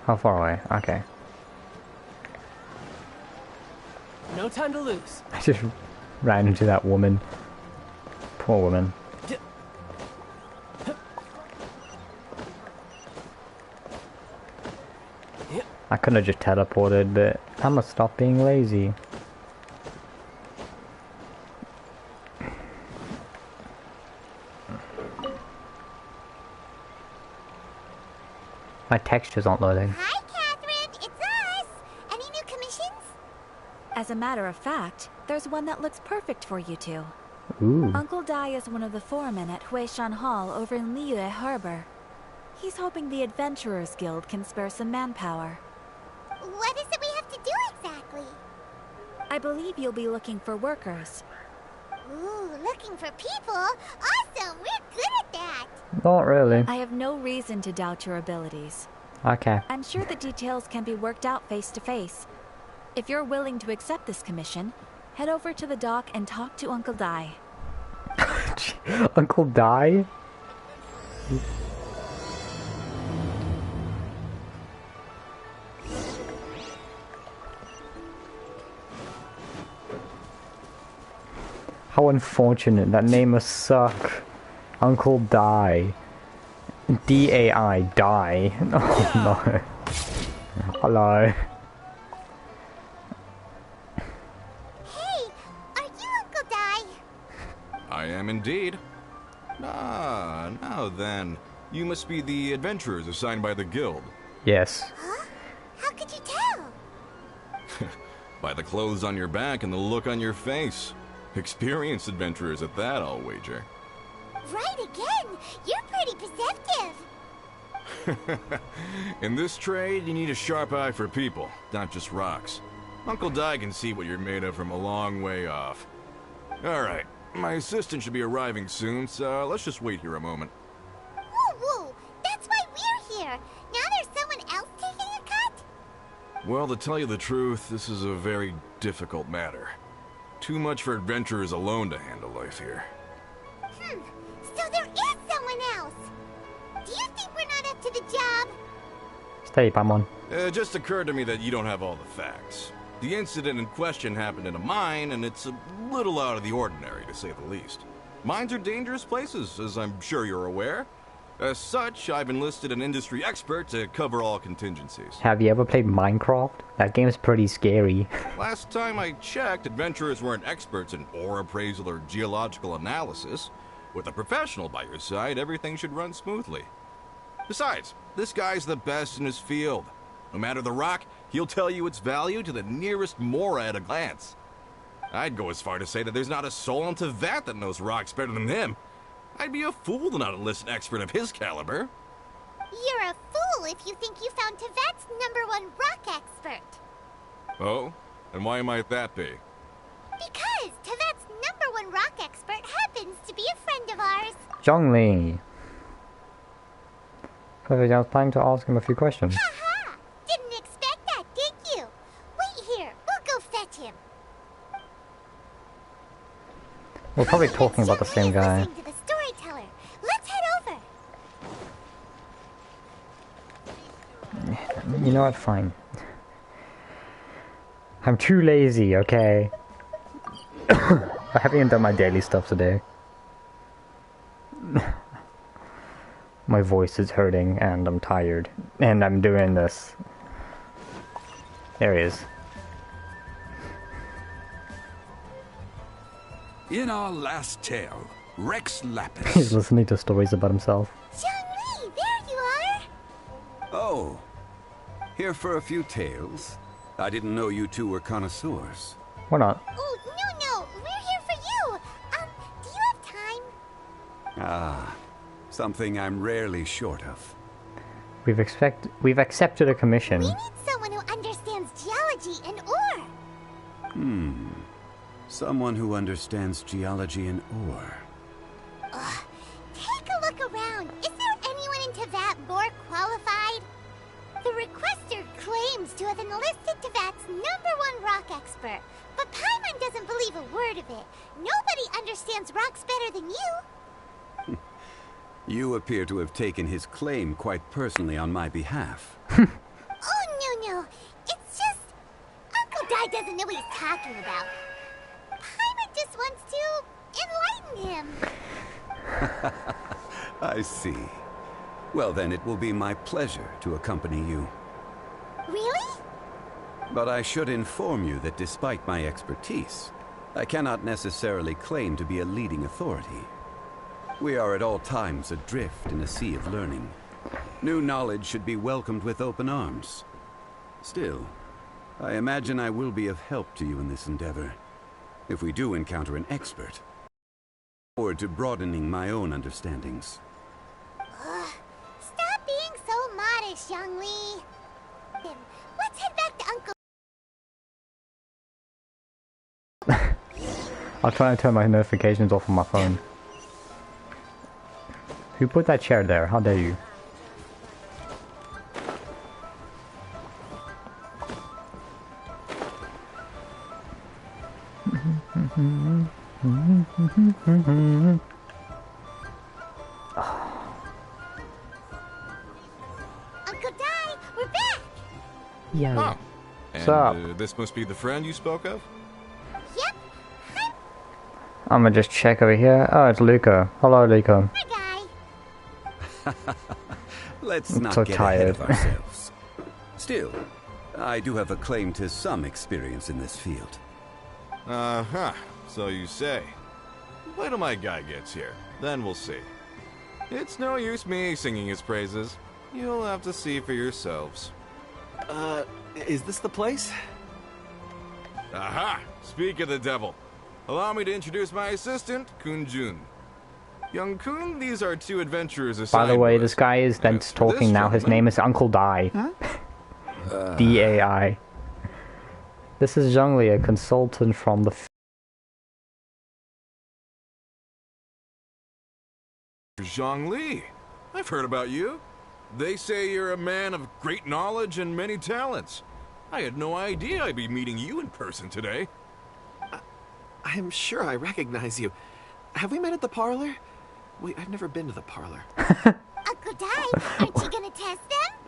How far away? Okay. No time to lose. I just ran into that woman. Poor woman. I could have just teleported, but I must stop being lazy. My textures aren't loading. Hi, Catherine. It's us. Any new commissions? As a matter of fact, there's one that looks perfect for you two. Ooh. Uncle Dai is one of the foremen at Huishan Hall over in Liyue Harbor. He's hoping the Adventurers Guild can spare some manpower. What is it we have to do exactly? I believe you'll be looking for workers. Ooh, looking for people? Awesome! We're good at that! Not really. I have no reason to doubt your abilities. Okay. I'm sure the details can be worked out face to face. If you're willing to accept this commission, head over to the dock and talk to Uncle Dai. Uncle Dai? How unfortunate. That name must suck. Uncle Dai. D-A-I. Die. Oh no. Hello. Hey, are you Uncle Dai? I am indeed. Ah, now then. You must be the adventurers assigned by the guild. Yes. Huh? How could you tell? By the clothes on your back and the look on your face. Experienced adventurers at that, I'll wager. Right again! You're pretty perceptive! In this trade, you need a sharp eye for people, not just rocks. Uncle Dai can see what you're made of from a long way off. Alright, my assistant should be arriving soon, so let's just wait here a moment. Woo woo! That's why we're here! Now there's someone else taking a cut? Well, to tell you the truth, this is a very difficult matter. Too much for adventurers alone to handle life here. So there is someone else! Do you think we're not up to the job? Stay, Pamon. It just occurred to me that you don't have all the facts. The incident in question happened in a mine, and it's a little out of the ordinary, to say the least. Mines are dangerous places, as I'm sure you're aware. As such, I've enlisted an industry expert to cover all contingencies. Have you ever played Minecraft? That game's pretty scary. Last time I checked, adventurers weren't experts in ore appraisal or geological analysis. With a professional by your side, everything should run smoothly. Besides, this guy's the best in his field. No matter the rock, he'll tell you its value to the nearest mora at a glance. I'd go as far to say that there's not a soul on Tevat that knows rocks better than him. I'd be a fool to not enlist an expert of his caliber. You're a fool if you think you found Tevat's #1 rock expert. Oh? And why might that be? Because Tevat's #1 rock expert happens to be a friend of ours. Zhongli. Perfect, I was planning to ask him a few questions. Haha! Didn't expect that, did you? Wait here, we'll go fetch him. We're probably talking about the same guy. Listening to the storyteller. Let's head over. You know what? Fine. I'm too lazy, okay? I haven't even done my daily stuff today. My voice is hurting and I'm tired. And I'm doing this. There he is. In our last tale, Rex He's Lapis. listening to stories about himself. Zhongli, there you are. Oh, here for a few tales. I didn't know you two were connoisseurs. We're not. Oh, no, we're here for you. Do you have time? Ah, something I'm rarely short of. We've accepted a commission. We need someone who understands geology and ore. Someone who understands geology and ore. Take a look around. Is there anyone in Tevat more qualified? The requester claims to have enlisted Tevat's #1 rock expert, but Paimon doesn't believe a word of it. Nobody understands rocks better than you. You appear to have taken his claim quite personally on my behalf. guy doesn't know what he's talking about. Paimon just wants to enlighten him. I see. Well, then it will be my pleasure to accompany you. Really? But I should inform you that despite my expertise, I cannot necessarily claim to be a leading authority. We are at all times adrift in a sea of learning. New knowledge should be welcomed with open arms. Still, I imagine I will be of help to you in this endeavor. If we do encounter an expert, I look forward to broadening my own understandings. Stop being so modest, young Lee. Let's head back to Uncle. I'll try to turn my notifications off on my phone. Who put that chair there? How dare you? Uncle Dai, we're back! Yo. Oh. What's up? And this must be the friend you spoke of? Yep. I'm gonna just check over here. Oh, it's Luca. Hello, Luca. Hi, guy. Let's I'm not so get ahead of tired. ourselves. Still, I do have a claim to some experience in this field. Uh-huh. So you say. Wait till my guy gets here. Then we'll see. It's no use me singing his praises. You'll have to see for yourselves. Is this the place? Aha! Speak of the devil. Allow me to introduce my assistant, Kunjun. Young Kun, these are two adventurers assigned By the way, to this us. guy is then As for talking this now. His gentleman- name is Uncle Dai. D-A-I. This is Zhongli, a consultant from the... Zhang Li. I've heard about you. They say you're a man of great knowledge and many talents. I had no idea I'd be meeting you in person today. I am sure I recognize you. Have we met at the parlor? Wait, I've never been to the parlor. Uncle Dai, aren't you gonna test them?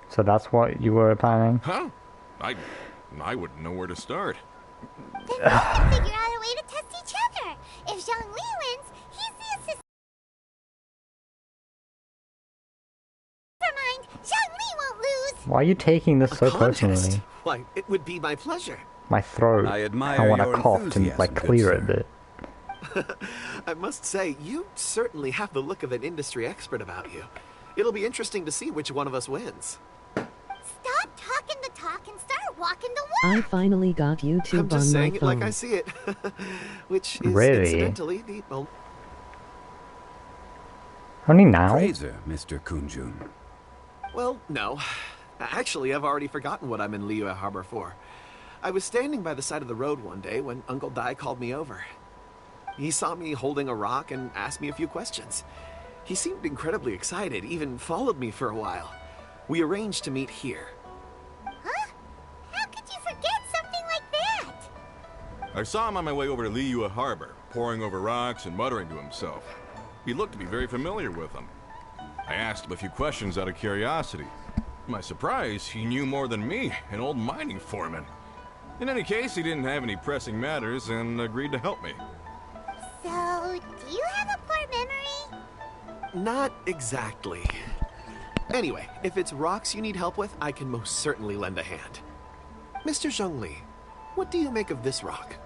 So that's what you were planning? Huh? I wouldn't know where to start. Then we can figure out a way to test each other. If Zhang Li wins, he's the assistant. Never mind, Zhang Li won't lose. Why are you taking this so Contest? personally? Why, it would be my pleasure. My throat. I admire I want to your cough to enthusiasm, like good clear it a sir. bit. I must say, you certainly have the look of an industry expert about you. It'll be interesting to see which one of us wins. Stop talking the talk and start walking the I walk. finally got I'm YouTube just on saying my it like phone. I see it. Which is Really? incidentally the only... Only now? Praiser, Mr. Kunjun. Well, no. Actually, I've already forgotten what I'm in Liyue Harbor for. I was standing by the side of the road one day when Uncle Dai called me over. He saw me holding a rock and asked me a few questions. He seemed incredibly excited, even followed me for a while. We arranged to meet here. Huh? How could you forget something like that? I saw him on my way over to Liyue Harbor, poring over rocks and muttering to himself. He looked to be very familiar with them. I asked him a few questions out of curiosity. To my surprise, he knew more than me, an old mining foreman. In any case, he didn't have any pressing matters and agreed to help me. So, do you have a poor memory? Not exactly. Anyway, if it's rocks you need help with, I can most certainly lend a hand. Mr. Zhongli, what do you make of this rock?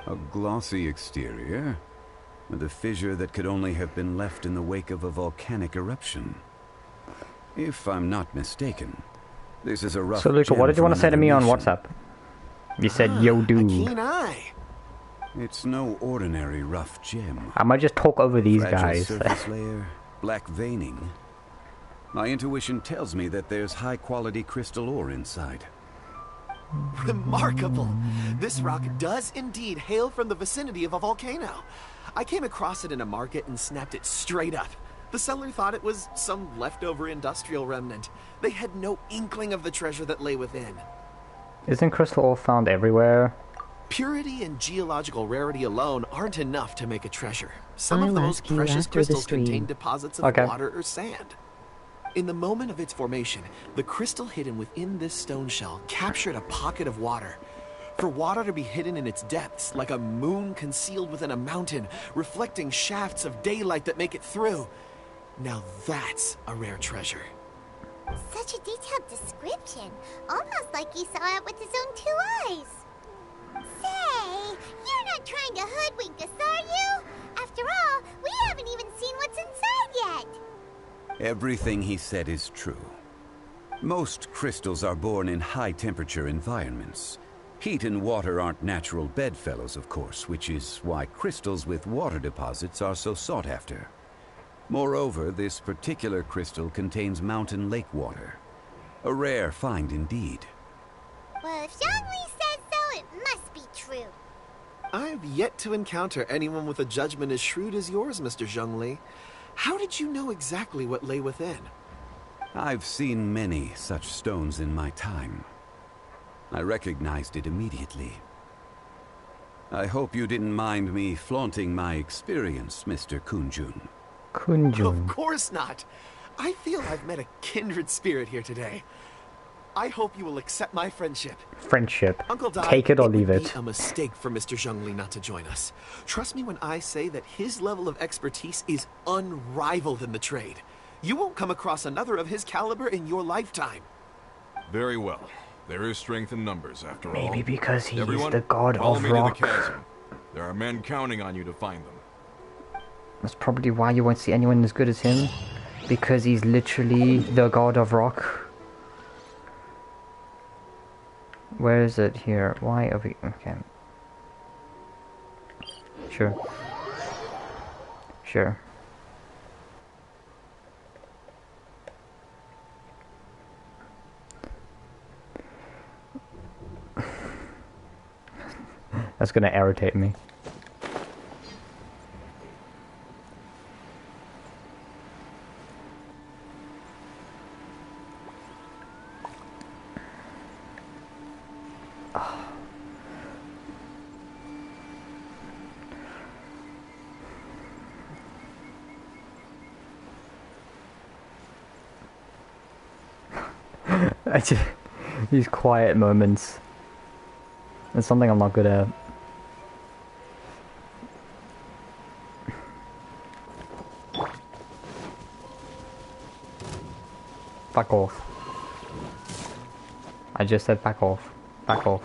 A glossy exterior, with a fissure that could only have been left in the wake of a volcanic eruption. If I'm not mistaken, this is a rough So Luca, what gem did you want to from say to me on another WhatsApp? You said, Ah, yo a dude. keen eye. mission. It's no ordinary rough gem. I might just talk over these Fragile guys. surface layer, black veining. My intuition tells me that there's high-quality crystal ore inside. Remarkable. This rock does indeed hail from the vicinity of a volcano. I came across it in a market and snapped it straight up. The seller thought it was some leftover industrial remnant. They had no inkling of the treasure that lay within. Isn't crystal ore found everywhere? Purity and geological rarity alone aren't enough to make a treasure. Some of I'll the most ask you precious after the crystals stream. contain deposits of Okay. water or sand. In the moment of its formation, the crystal hidden within this stone shell captured a pocket of water. For water to be hidden in its depths, like a moon concealed within a mountain, reflecting shafts of daylight that make it through. Now that's a rare treasure. Such a detailed description. Almost like he saw it with his own 2 eyes. Say, you're not trying to hoodwink us, are you? After all, we haven't even seen what's inside yet. Everything he said is true. Most crystals are born in high-temperature environments. Heat and water aren't natural bedfellows, of course, which is why crystals with water deposits are so sought after. Moreover, this particular crystal contains mountain lake water. A rare find indeed. Well, if Zhongli says so, it must be true. I've yet to encounter anyone with a judgment as shrewd as yours, Mr. Zhongli. How did you know exactly what lay within? I've seen many such stones in my time. I recognized it immediately. I hope you didn't mind me flaunting my experience, Mr. Kunjun. Of course not. I feel I've met a kindred spirit here today. I hope you will accept my friendship. Friendship. Uncle Dai, take it or leave would it. be a mistake for Mr. Zhongli not to join us. Trust me when I say that his level of expertise is unrivaled in the trade. You won't come across another of his caliber in your lifetime. Very well. There is strength in numbers, after all. Maybe because he Everyone, is the god follow of me rock. to the chasm. There are men counting on you to find them. That's probably why you won't see anyone as good as him. Because he's literally the god of rock. Where is it here? Why are we... Okay. Sure. Sure. That's gonna irritate me. These quiet moments. It's something I'm not good at. Back off. I just said back off. Back off.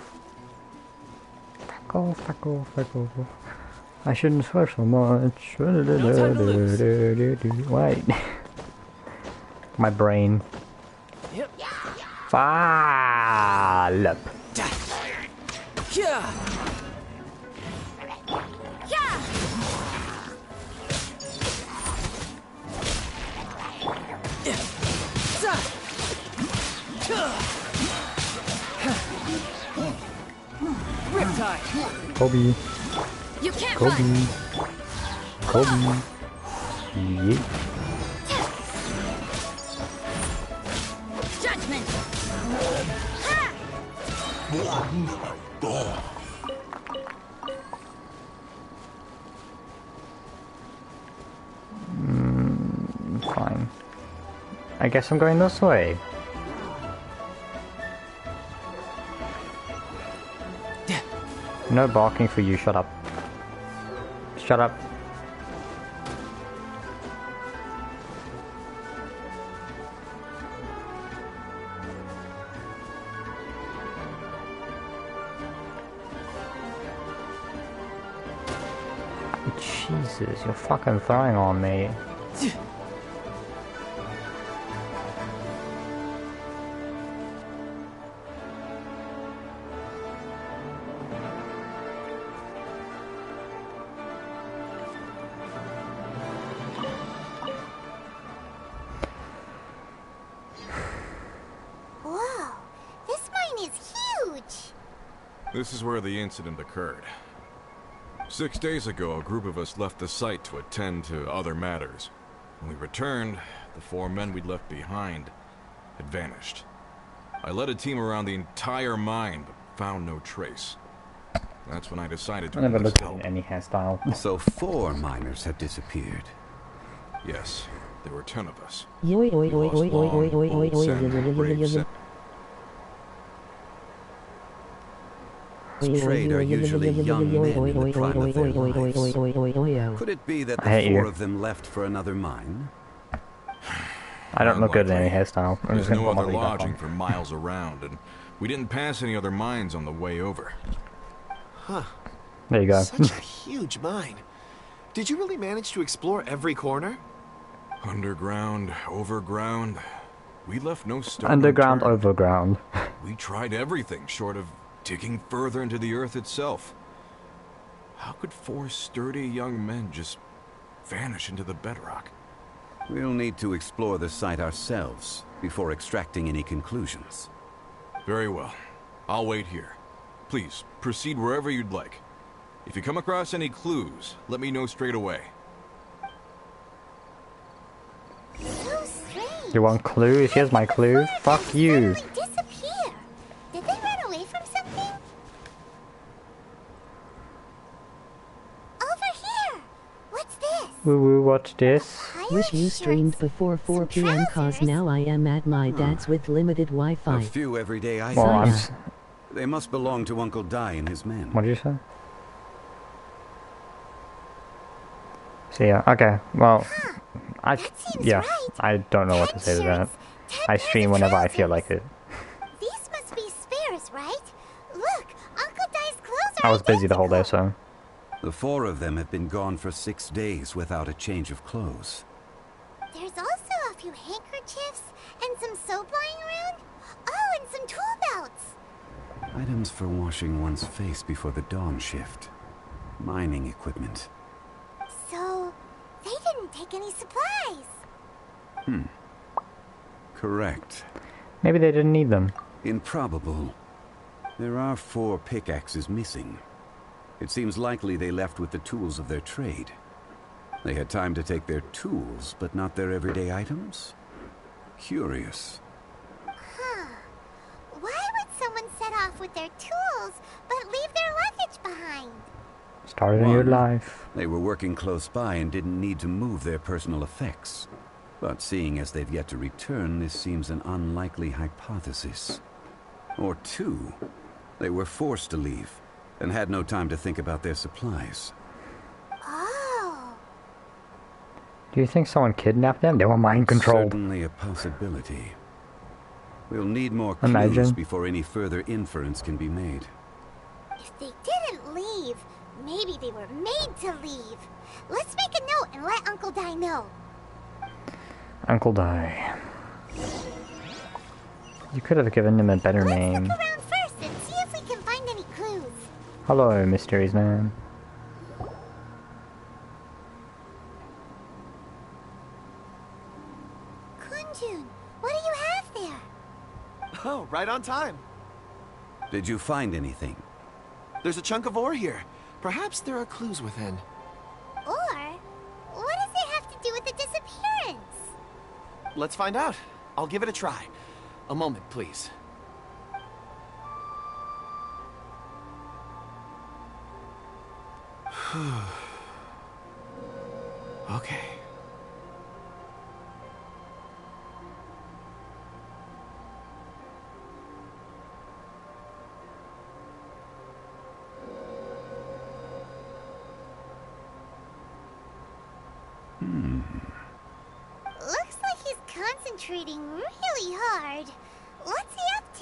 Back off, back off, back off. I shouldn't swear so much. Wait. My brain. Yep. Fallop. Yeah. Yeah! Riptide. Kobe. You can't Kobe. run! Kobe. Yeah. Judgment! Ha! Fine. I guess I'm going this way. No barking for you, shut up. Shut up. Jesus, you're fucking throwing on me. Whoa, this mine is huge! This is where the incident occurred. 6 days ago, a group of us left the site to attend to other matters. When we returned, the 4 men we'd left behind had vanished. I led a team around the entire mine, but found no trace. That's when I decided to I never enlist looked help. at any hairstyle. So 4 miners have disappeared. Yes, There were 10 of us. Oi, oi, We oi, lost oi, oi, long, oi, oi, bold, oi, savage, brave sen- Trade are usually young men in the prime of their lives. Could it be that I hate the 4 you. of them left for another mine? I don't look good in any Unlikely. hairstyle. I'm There's just gonna no put my other wig back lodging on. for miles around, and we didn't pass any other mines on the way over. Huh. There you go. Such a huge mine. Did you really manage to explore every corner? Underground, overground. We left no stone Underground, unturned. overground. We tried everything short of digging further into the earth itself. How could 4 sturdy young men just vanish into the bedrock? We'll need to explore the site ourselves before extracting any conclusions. Very well. I'll wait here. Please, proceed wherever you'd like. If you come across any clues, let me know straight away. So strange. You want clues? Here's my clue. Before, Fuck they you. suddenly disappear. Did they run away from something? Over here. What's this? Woo woo, watch this. Pilot Wish you streamed shirts. before 4 Some p.m. cause trousers. now I am at my dad's with limited A Wi-Fi. few everyday items. Well, I'm. Saya. They must belong to Uncle Dai and his men. What did you say? So yeah, okay. Well, I That seems yeah, right. I don't know what to 10 say to that. shirts, 10 I pairs stream of whenever I feel trousers. like it. These must be spares, right? Look, Uncle Dai's clothes are I was busy the whole day, identical. so The 4 of them have been gone for 6 days without a change of clothes. There's also a few handkerchiefs and some soap lying around. Oh, and some tool belts. Items for washing one's face before the dawn shift. Mining equipment. So, they didn't take any supplies. Correct. maybe they didn't need them. Improbable. There are 4 pickaxes missing. It seems likely they left with the tools of their trade. They had time to take their tools, but not their everyday items? Curious. Huh. Why would someone set off with their tools, but leave their luggage behind? Started a new One. life. They were working close by and didn't need to move their personal effects. But seeing as they've yet to return, this seems an unlikely hypothesis. Or 2, they were forced to leave and had no time to think about their supplies. Oh. Do you think someone kidnapped them? They were mind controlled. Certainly a possibility. We'll need more clues Imagine. before any further inference can be made. If they didn't leave, maybe they were made to leave. Let's make a note and let Uncle Dai know. Uncle Dai. You could have given him a better Let's name. look around first and see if we can find any clues. Hello, mysteries man. Kunjun, what do you have there? Oh, right on time. Did you find anything? There's a chunk of ore here. Perhaps there are clues within. Or, what does it have to do with the disappearance? Let's find out. I'll give it a try. A moment, please. Okay. Looks like he's concentrating really hard. What's he up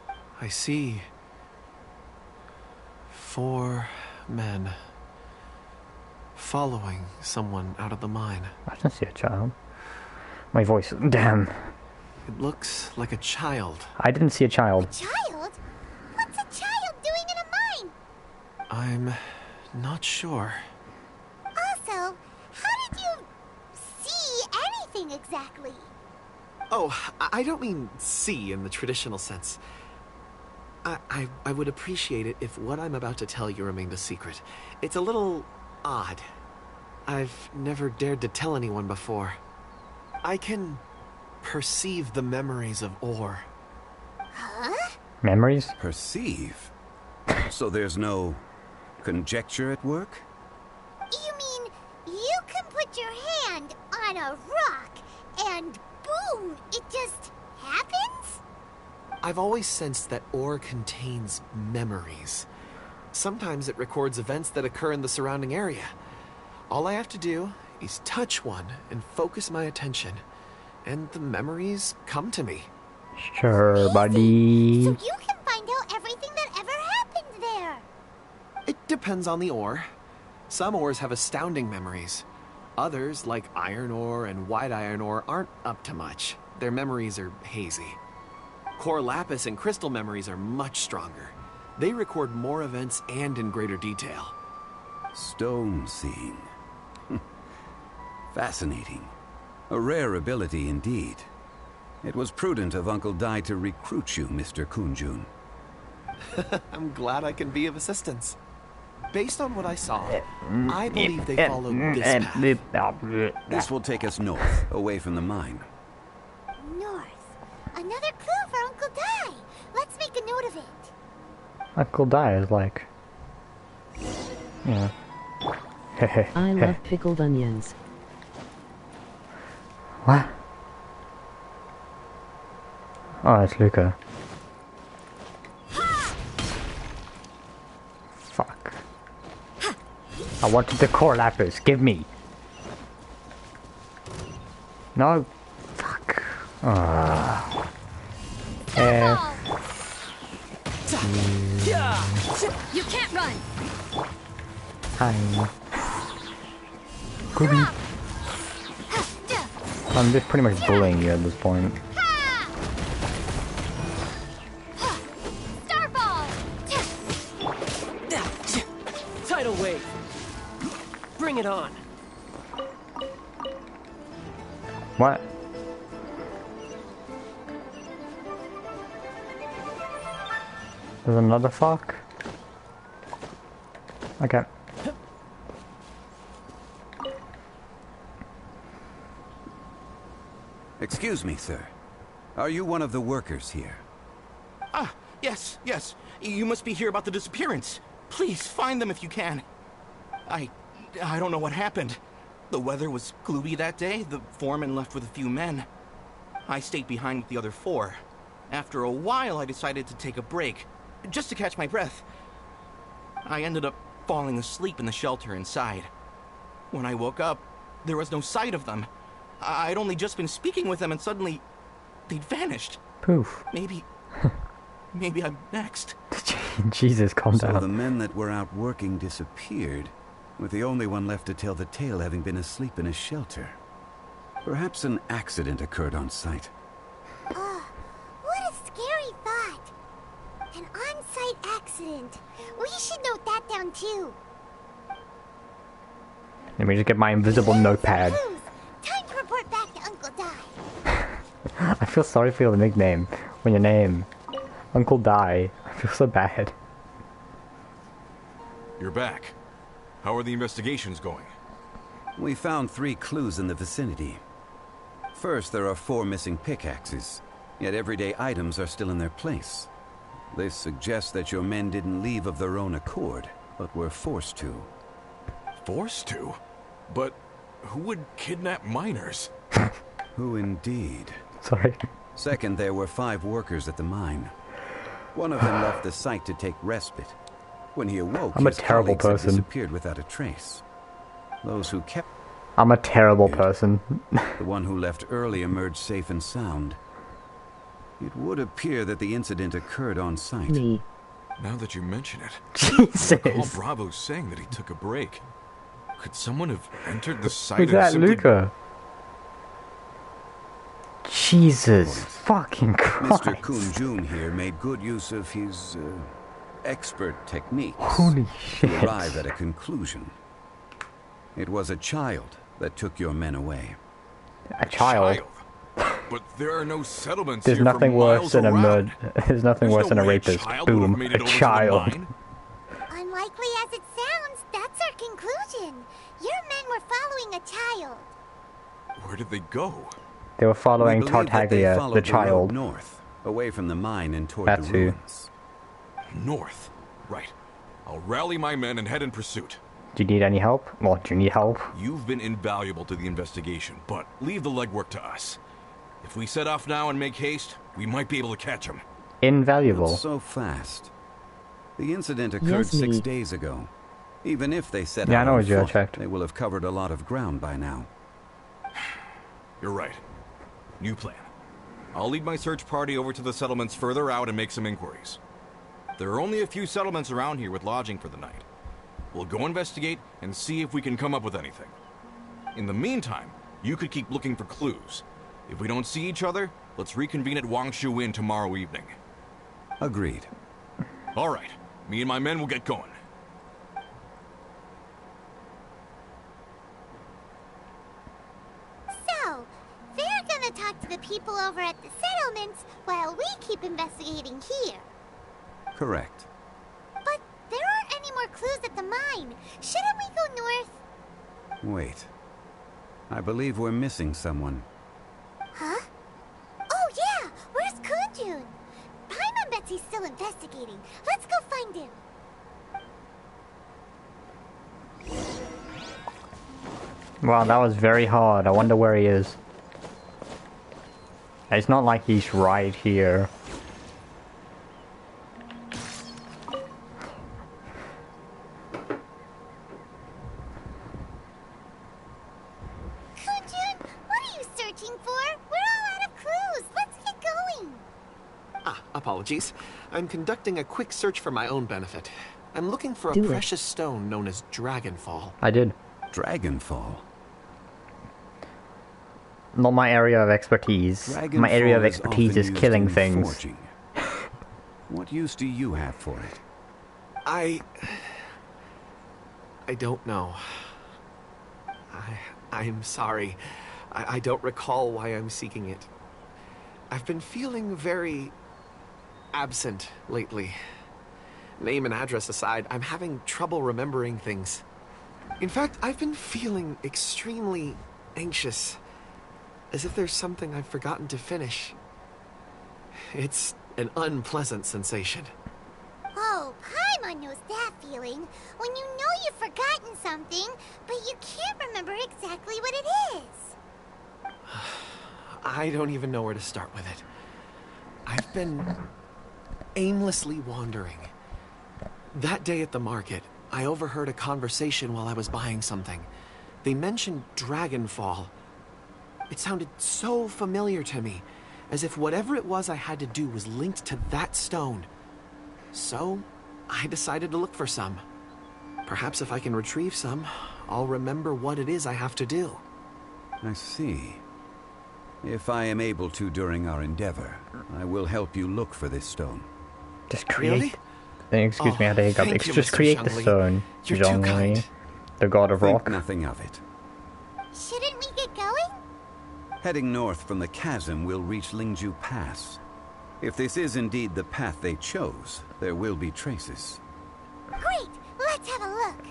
to? I see 4 men following someone out of the mine. I didn't see a child. My voice. Damn. It looks like a child. I didn't see a child. Child? What's a child doing in a mine? I'm not sure. Also, how did you see anything exactly? Oh, I don't mean see in the traditional sense. I would appreciate it if what I'm about to tell you remained a secret. It's a little odd. I've never dared to tell anyone before. I can perceive the memories of ore. Huh? Memories? Perceive? So there's no conjecture at work? You mean you can put your hand on a and boom, it just happens? I've always sensed that ore contains memories. Sometimes it records events that occur in the surrounding area. All I have to do is touch one and focus my attention, and the memories come to me. Sure, buddy. So you can find out everything that ever happened there. It depends on the ore. Some ores have astounding memories. Others, like iron ore and white iron ore, aren't up to much. Their memories are hazy. Core lapis and crystal memories are much stronger. They record more events and in greater detail. Stone seeing. Fascinating. A rare ability indeed. It was prudent of Uncle Dai to recruit you, Mr. Kunjun. I'm glad I can be of assistance. Based on what I saw, I believe they followed this path. This will take us north, away from the mine. North. Another clue for Uncle Dai. Let's make a note of it. Uncle Dai is like... Yeah. I love pickled onions. What? Oh, it's Luca. Fuck. I wanted the core lapis. Give me. No. Fuck. You can't run. Hi. Gooby. I'm just pretty much bullying you at this point. Starball! Tidal wave. Bring it on. What? There's another fuck? Okay. Excuse me, sir. Are you one of the workers here? Ah, yes. You must be here about the disappearance. Please, find them if you can. I don't know what happened. The weather was gloomy that day. The foreman left with a few men. I stayed behind with the other 4. After a while, I decided to take a break, just to catch my breath. I ended up falling asleep in the shelter inside. When I woke up, there was no sight of them. I'd only just been speaking with them and suddenly they'd vanished. Poof. Maybe I'm next. Jesus, calm So down. the men that were out working disappeared, with the only one left to tell the tale having been asleep in a shelter. Perhaps an accident occurred on site. What a scary thought. An on-site accident. We should note that down too. Let me just get my invisible notepad. Clues. Time to report back to Uncle Dai. I feel sorry for your nickname. When your name, Uncle Dai. I feel so bad. You're back. How are the investigations going? We found 3 clues in the vicinity. First, there are 4 missing pickaxes, yet everyday items are still in their place. This suggests that your men didn't leave of their own accord, but were forced to. Forced to? But who would kidnap miners? Who indeed? Sorry. Second, there were 5 workers at the mine. One of them left the site to take respite. When he awoke, I'm a his terrible colleagues had person. disappeared without a trace. Those who kept I'm a terrible person. the one who left early emerged safe and sound. It would appear that the incident occurred on site. Me. Now that you mention it, Jesus. I recall Bravo saying that he took a break. Could someone have entered the site Who's and that, simply... Luca? Jesus Point. fucking Christ. Mr. Kunjun here made good use of his expert techniques Holy shit. to arrive at a conclusion. It was a child that took your men away. A child. But there are no settlements There's here for nothing worse miles than a around. murder. There's nothing There's worse no than a way rapist. child would have Boom. made it A over to the child. mine. Unlikely as it sounds, that's our conclusion. Your men were following a child. Where did they go? They were following We believe that they Tartaglia, followed the road child. north, away from the mine and toward That's the who. ruins. North. Right. I'll rally my men and head in pursuit. Do you need any help? Well, do you need help? You've been invaluable to the investigation, but leave the legwork to us. If we set off now and make haste, we might be able to catch him. Invaluable. Not so fast. The incident occurred 6 days ago. Even if they set out on foot, they will have covered a lot of ground by now. You're right. New plan. I'll lead my search party over to the settlements further out and make some inquiries. There are only a few settlements around here with lodging for the night. We'll go investigate and see if we can come up with anything. In the meantime, you could keep looking for clues. If we don't see each other, let's reconvene at Wangshu Inn tomorrow evening. Agreed. All right. Me and my men will get going. So, they're gonna talk to the people over at the settlements while we keep investigating here. Correct. But there aren't any more clues at the mine. Shouldn't we go north? Wait. I believe we're missing someone. Huh? Oh yeah! Where's Kunjun? Paimon bets he's still investigating. Let's go find him. Wow, that was very hard. I wonder where he is. It's not like he's right here. Kunjun, what are you searching for? We're all out of clues. Let's get going. Apologies. I'm conducting a quick search for my own benefit. I'm looking for a precious stone known as Dragonfall. I did. Dragonfall? Not my area of expertise. My area of expertise is killing things. Forging. What use do you have for it? I don't know. I'm sorry. I don't recall why I'm seeking it. I've been feeling very absent lately. Name and address aside, I'm having trouble remembering things. In fact, I've been feeling extremely anxious, as if there's something I've forgotten to finish. It's an unpleasant sensation. Oh, Paimon knows that feeling. When you know you've forgotten something, but you can't remember exactly what it is. I don't even know where to start with it. I've been aimlessly wandering. That day at the market, I overheard a conversation while I was buying something. They mentioned Dragonfall. It sounded so familiar to me, as if whatever it was I had to do was linked to that stone. So, I decided to look for some. Perhaps if I can retrieve some, I'll remember what it is I have to do. I see. If I am able to during our endeavor, I will help you look for this stone. Just create... Really? Excuse me, I had a hiccup. Thank you, Just Mr. create the Zhongli. stone, You're too kind. the god of Think rock. nothing of it. Shouldn't we get going? Heading north from the chasm, we'll reach Lingju Pass. If this is indeed the path they chose, there will be traces. Great! Let's have a look.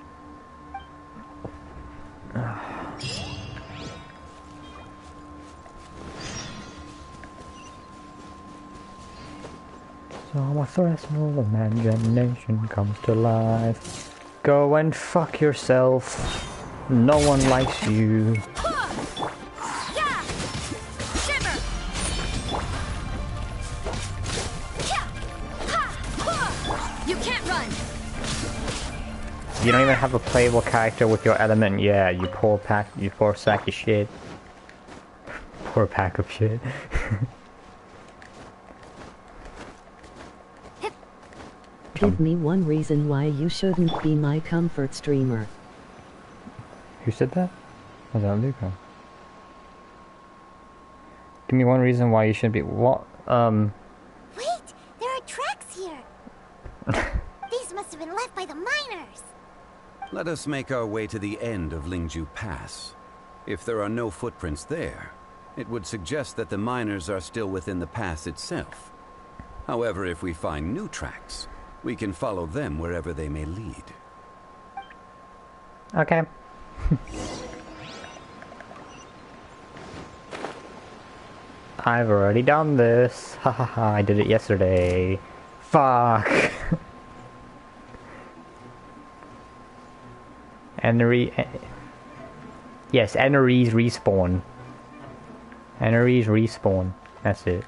So a threshold of imagination comes to life. Go and fuck yourself. No one likes you. You can't run. You don't even have a playable character with your element. Yeah, you poor sack of shit. Poor pack of shit. Give me one reason why you shouldn't be my comfort streamer. Who said that? Was that Luca? Give me one reason why you shouldn't be... What? Wait! There are tracks here! These must have been left by the miners! Let us make our way to the end of Lingju Pass. If there are no footprints there, it would suggest that the miners are still within the pass itself. However, if we find new tracks, we can follow them wherever they may lead. Okay. I've already done this. Ha ha ha, I did it yesterday. Fuck. Yes, enemies respawn. Enemies respawn. That's it.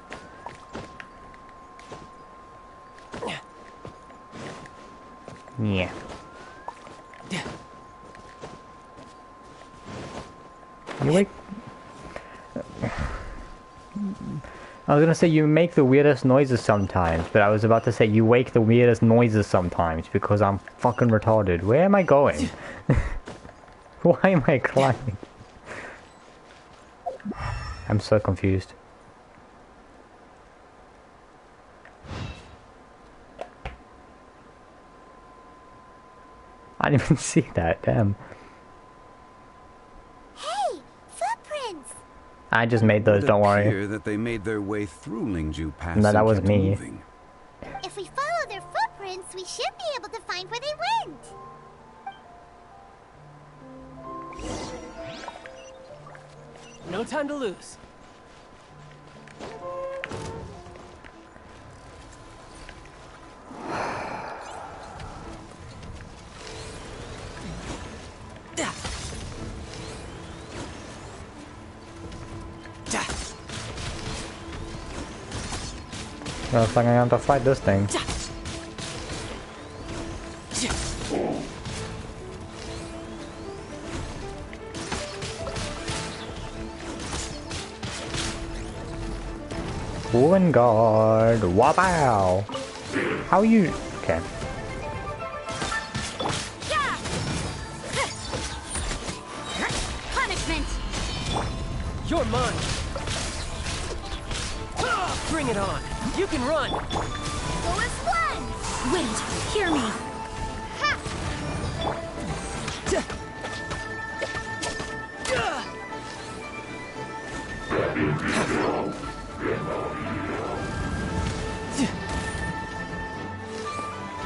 Yeah. You wake... I was gonna say you make the weirdest noises sometimes, but I was about to say you wake the weirdest noises sometimes because I'm fucking retarded. Where am I going? Why am I climbing? I'm so confused. I didn't even see that, damn. Hey, footprints! I just made those, don't worry. It would appear that they made their way through Lingju Pass. No, that and was kept me. moving. If we follow their footprints, we should be able to find where they went. No time to lose. Looks like I have to fight this thing. Guard, wow! How you? Okay. Punishment! You're mine. Bring it on. You can run. Bonus one! Wait, hear me.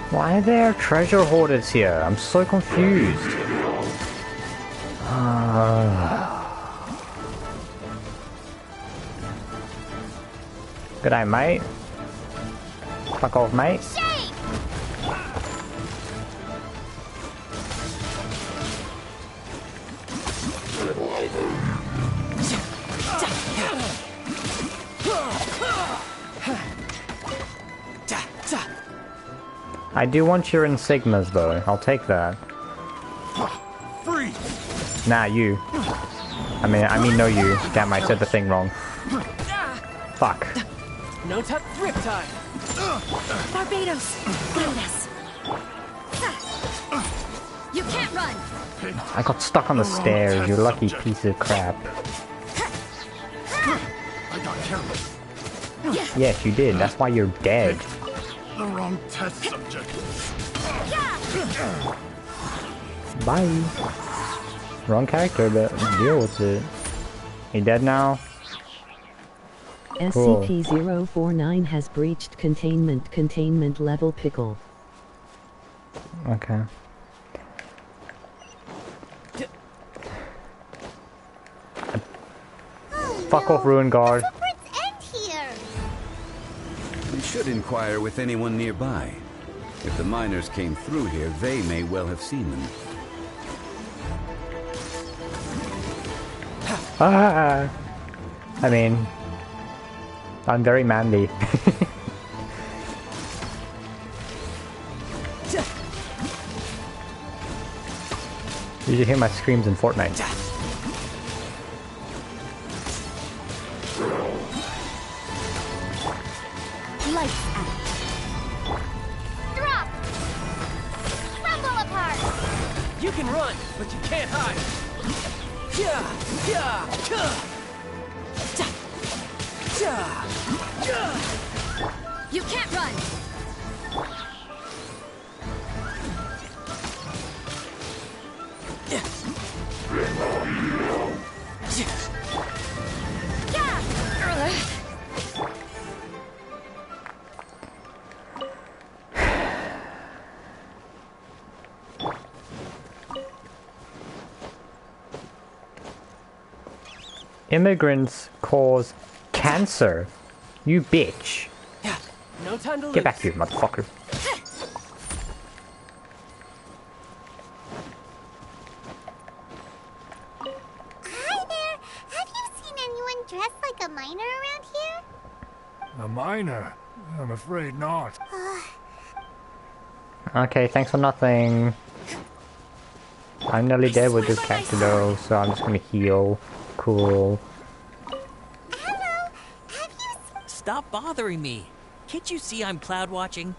Why are there treasure hoarders here? I'm so confused. Good day, mate. Fuck off, mate. I do want your insigmas though. I'll take that. Freeze! Nah, you. I mean, no you. Damn, I said the thing wrong. Fuck. No tuck grip time. Barbados, guide us. You can't run! I got stuck on the stairs, you lucky piece of crap. I got careless. Yes, you did. That's why you're dead. The wrong test subject. Bye. Wrong character, but deal with it. You dead now? Cool. SCP-049 has breached containment level pickle. Okay. Fuck off, Ruin Guard. Footprints end here! We should inquire with anyone nearby. If the miners came through here, they may well have seen them. Ah, I mean, I'm very manly. You should hear my screams in Fortnite. Lights out. Drop! Crumble apart! You can run, but you can't hide. You can't run! Immigrants cause cancer. You bitch. No time to lose. Get back here, motherfucker. Hi there! Have you seen anyone dressed like A miner? I'm afraid not. Okay, thanks for nothing. I'm nearly dead with this cactus though, so I'm just gonna heal. Cool. Hello, have you... Stop bothering me. Can't you see I'm cloud watching?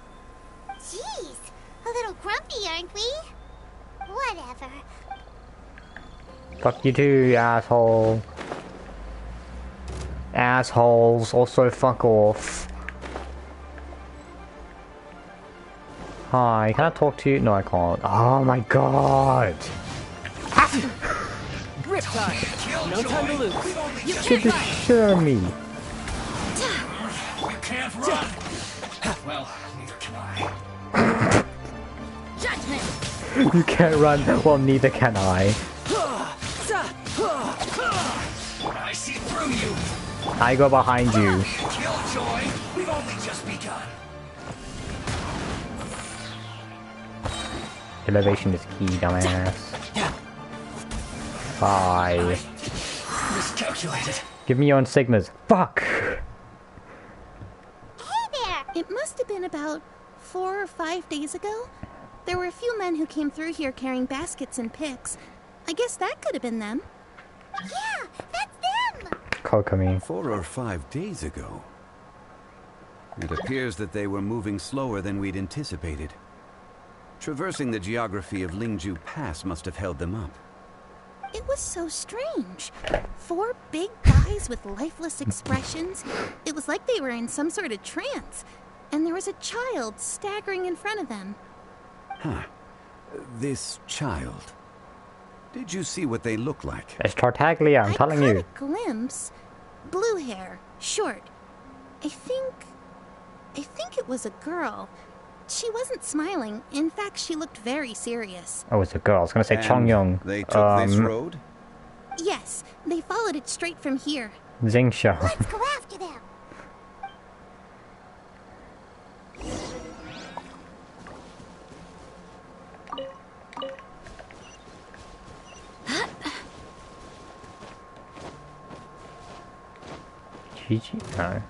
Jeez, a little grumpy, aren't we? Whatever. Fuck you too, asshole. Assholes, also fuck off. Hi, can I talk to you? No, I can't. Oh my god! Grip time. No time to lose. You Get can't the hide. shit out of me! You can't run! Well, neither can I. Judgment! You can't run, well neither can I. I see through you! I go behind you. Killjoy! We've only just begun. Elevation is key, dumbass. Bye. Miscalculated. Give me your own sigmas. Fuck! Hey there! It must have been about 4 or 5 days ago. There were a few men who came through here carrying baskets and picks. I guess that could have been them. Yeah, that's them! Kokami. 4 or 5 days ago. It appears that they were moving slower than we'd anticipated. Traversing the geography of Lingju Pass must have held them up. It was so strange. 4 big guys with lifeless expressions. It was like they were in some sort of trance. And there was a child staggering in front of them. Huh. This child. Did you see what they look like? It's Tartaglia, I'm telling you. I caught a glimpse. Blue hair, short. I think it was a girl. She wasn't smiling. In fact, she looked very serious. Oh, it's a girl. I was gonna say And Chongyong. they took this road? Yes, they followed it straight from here. Zingsha. Let's go after them! GG? No.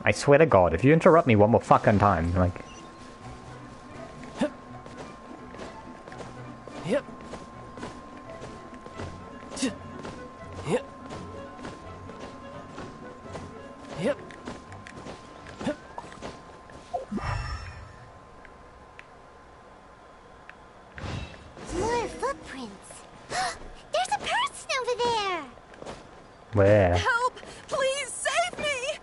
I swear to God, if you interrupt me one more fucking time, like... Yep. Yep. Yep. More footprints. There's a person over there! Where? Help! Please save me!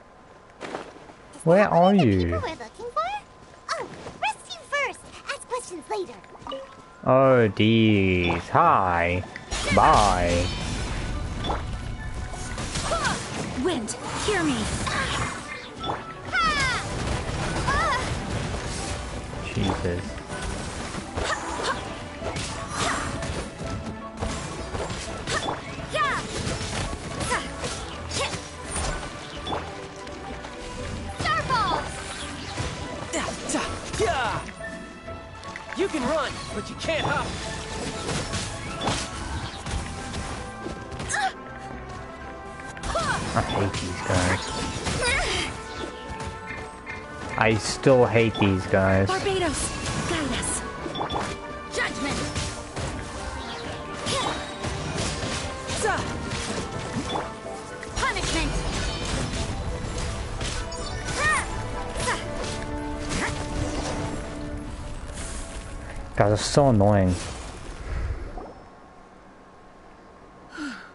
Where are People you? we're looking for? Oh, rescue first! Ask questions later. Oh, geez. Hi. Bye. Wind, hear me. Jesus. You can run, but you can't hide. I hate these guys. I still hate these guys. Barbados, guide us. Judgment. Punishment. Guys are so annoying.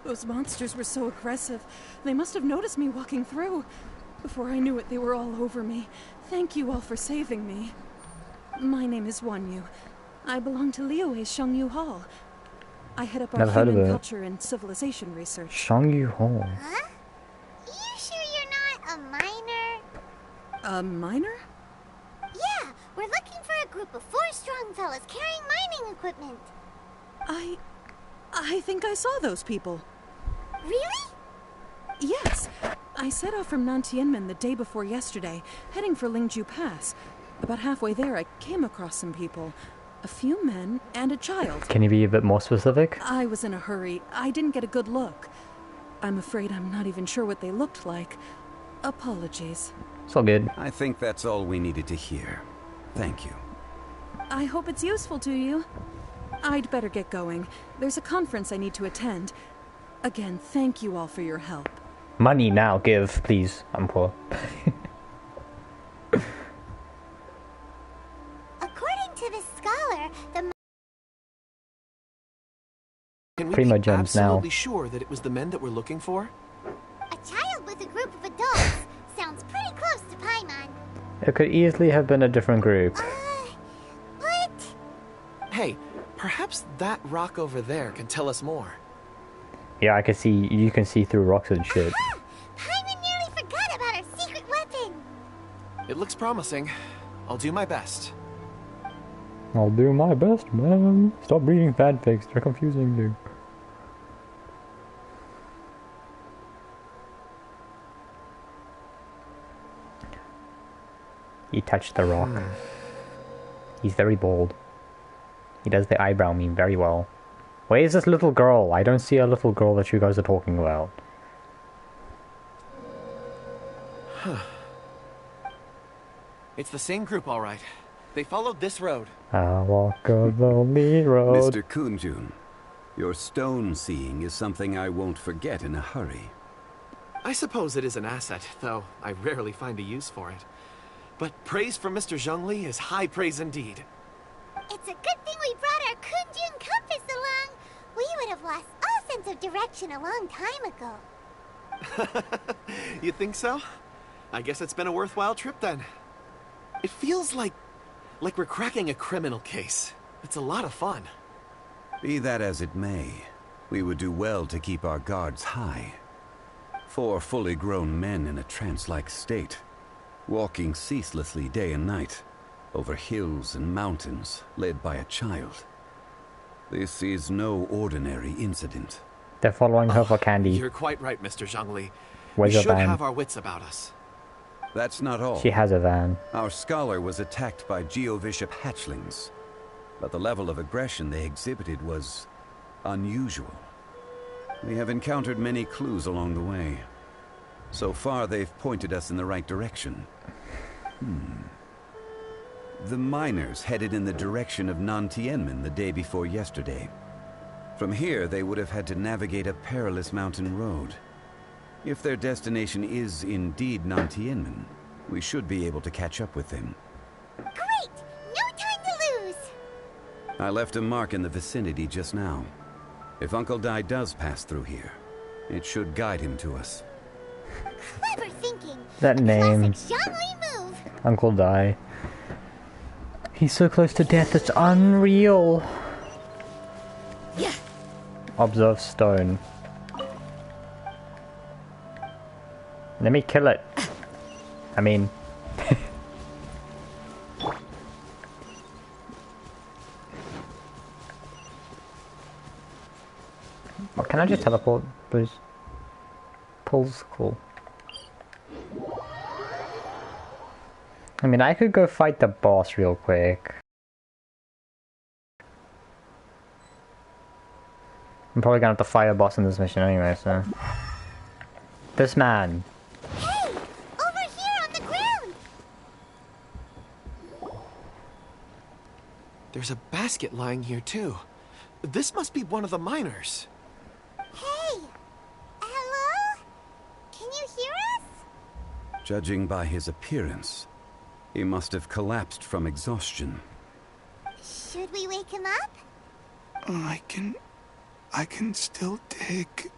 Those monsters were so aggressive. They must have noticed me walking through. Before I knew it, they were all over me. Thank you all for saving me. My name is Wanyu. I belong to Liyue Shangyu Hall. I head up our Never heard of human it. culture and civilization research. Shangyu Hall. Huh? You sure you're not a miner? A miner? Yeah, we're looking for a group of 4 strong fellas carrying mining equipment. I think I saw those people. Really? Yes. I set off from Nantianmen the day before yesterday, heading for Lingju Pass. About halfway there, I came across some people. A few men and a child. Can you be a bit more specific? I was in a hurry. I didn't get a good look. I'm afraid I'm not even sure what they looked like. Apologies. It's all good. I think that's all we needed to hear. Thank you. I hope it's useful to you. I'd better get going. There's a conference I need to attend. Again, thank you all for your help. Money now, give, please. I'm poor. According to this scholar, the Can we Primo be gems now. absolutely sure that it was the men that we're looking for? a child with a group of adults sounds pretty close to Paimon. It could easily have been a different group. What? Hey, perhaps that rock over there can tell us more. Yeah, I can see. You can see through rocks and shit. Paimon nearly forgot about our secret weapon. It looks promising. I'll do my best. I'll do my best, man. Stop reading fanfics. They're confusing you. He touched the rock. He's very bold. He does the eyebrow meme very well. Where is this little girl? I don't see a little girl that you guys are talking about. It's the same group, all right. They followed this road. I walk a lonely road. Mr. Kunjun, your stone seeing is something I won't forget in a hurry. I suppose it is an asset, though I rarely find a use for it. But praise from Mr. Zhongli is high praise indeed. It's a good thing we brought our Kunjun compass along. We would have lost all sense of direction a long time ago. You think so? I guess it's been a worthwhile trip then. It feels like we're cracking a criminal case. It's a lot of fun. Be that as it may, we would do well to keep our guards high. 4 fully grown men in a trance-like state, walking ceaselessly day and night, over hills and mountains, led by a child. This is no ordinary incident. They're following her for candy. You're quite right, Mr. Zhongli. Where's we your should van? have our wits about us. That's not all. She has a van. Our scholar was attacked by Geovishap hatchlings, but the level of aggression they exhibited was unusual. We have encountered many clues along the way. So far, they've pointed us in the right direction. The miners headed in the direction of Nantianmen the day before yesterday. From here, they would have had to navigate a perilous mountain road. If their destination is indeed Nantianmen, we should be able to catch up with them. Great! No time to lose! I left a mark in the vicinity just now. If Uncle Dai does pass through here, it should guide him to us. Clever thinking. That name. Classic Zhongli move. Uncle Dai. He's so close to death, it's unreal. Yeah. Observe stone. Let me kill it. I mean... Oh, can I just teleport, please? Pulse, cool. I mean, I could go fight the boss real quick. I'm probably gonna have to fight a boss in this mission anyway, so... This man. Hey! Over here on the ground! There's a basket lying here, too. This must be one of the miners. Hey! Hello? Can you hear us? Judging by his appearance, he must have collapsed from exhaustion. Should we wake him up? I can still dig.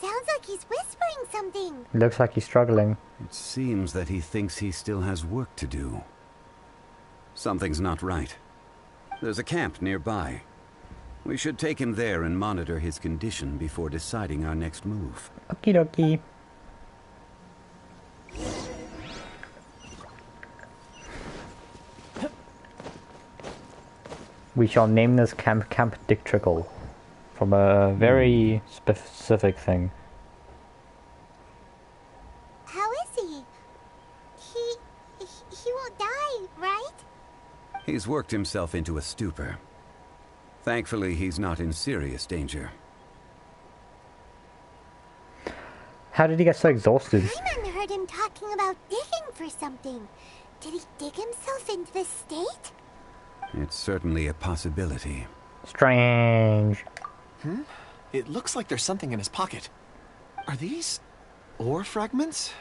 Sounds like he's whispering something. Looks like he's struggling. It seems that he thinks he still has work to do. Something's not right. There's a camp nearby. We should take him there and monitor his condition before deciding our next move. Okie dokie. We shall name this camp Camp Dick Trickle. From a very specific thing. How is he? He won't die, right? He's worked himself into a stupor. Thankfully, he's not in serious danger. How did he get so exhausted? Paimon heard him talking about digging for something. Did he dig himself into this state? It's certainly a possibility. Strange. It looks like there's something in his pocket. Are these ore fragments?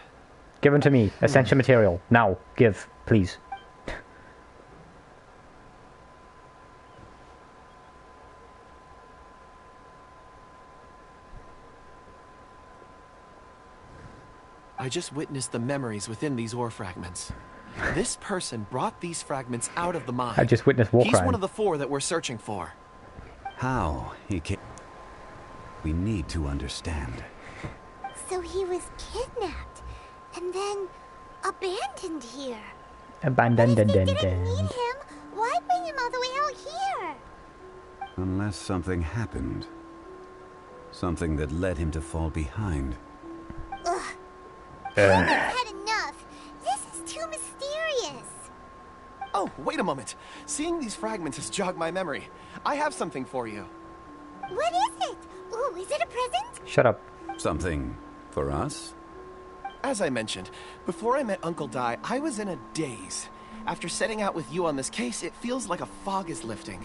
Give them to me. Essential material. Now. Give, please. I just witnessed the memories within these ore fragments. This person brought these fragments out of the mine. I just witnessed war He's crime. one of the 4 that we're searching for. How he came... We need to understand. So he was kidnapped and then abandoned here. Abandoned. But if they didn't need him, why bring him all the way out here? Unless something happened. Something that led him to fall behind. Ugh. I've had enough. This is too mysterious. Oh, wait a moment. Seeing these fragments has jogged my memory. I have something for you. What is it? Ooh, is it a present? Shut up. Something for us? As I mentioned, before I met Uncle Dai, I was in a daze. After setting out with you on this case, it feels like a fog is lifting.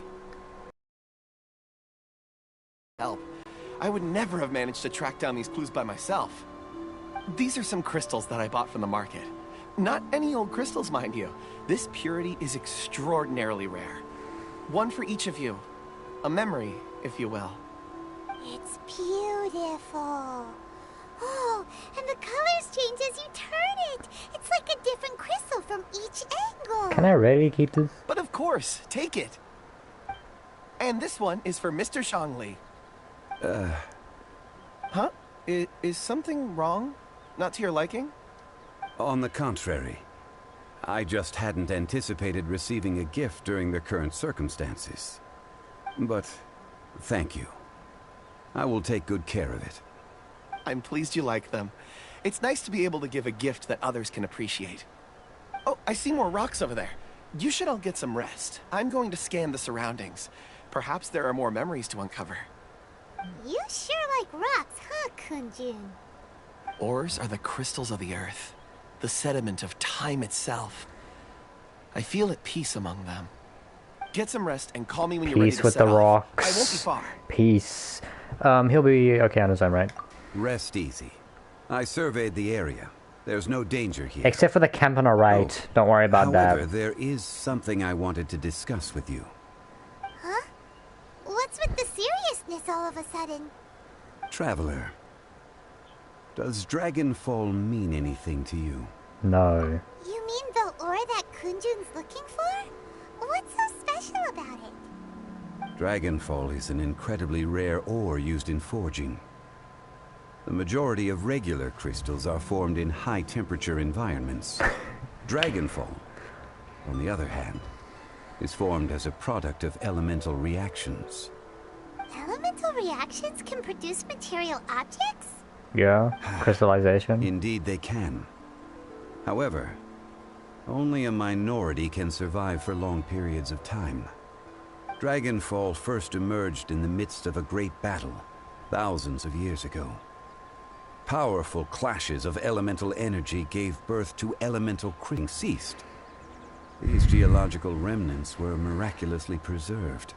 Help. I would never have managed to track down these clues by myself. These are some crystals that I bought from the market. Not any old crystals, mind you. This purity is extraordinarily rare. One for each of you. A memory, if you will. It's beautiful. Oh, and the colors change as you turn it. It's like a different crystal from each angle. Can I really keep this? But of course, take it. And this one is for Mr. Zhongli. Huh? Is something wrong? Not to your liking? On the contrary. I just hadn't anticipated receiving a gift during the current circumstances. But thank you. I will take good care of it. I'm pleased you like them. It's nice to be able to give a gift that others can appreciate. Oh, I see more rocks over there. You should all get some rest. I'm going to scan the surroundings. Perhaps there are more memories to uncover. You sure like rocks, huh, Kunjun? Ores are the crystals of the earth, the sediment of time itself. I feel at peace among them. Get some rest and call me when you're ready to Peace with set the off. rocks. I won't be far. Peace. He'll be okay on his own, right? Rest easy. I surveyed the area. There's no danger here. Except for the camp on the right. Oh, Don't worry about however, that. there is something I wanted to discuss with you. Huh? What's with the seriousness all of a sudden? Traveler, does Dragonfall mean anything to you? No. You mean the ore that Kunjun's looking for? What's so special about it? Dragonfall is an incredibly rare ore used in forging. The majority of regular crystals are formed in high-temperature environments. Dragonfall, on the other hand, is formed as a product of elemental reactions. Elemental reactions can produce material objects? Yeah, crystallization. Indeed they can. However, only a minority can survive for long periods of time. Dragonfall first emerged in the midst of a great battle, thousands of years ago. Powerful clashes of elemental energy gave birth to elemental crystals ceased. These geological remnants were miraculously preserved.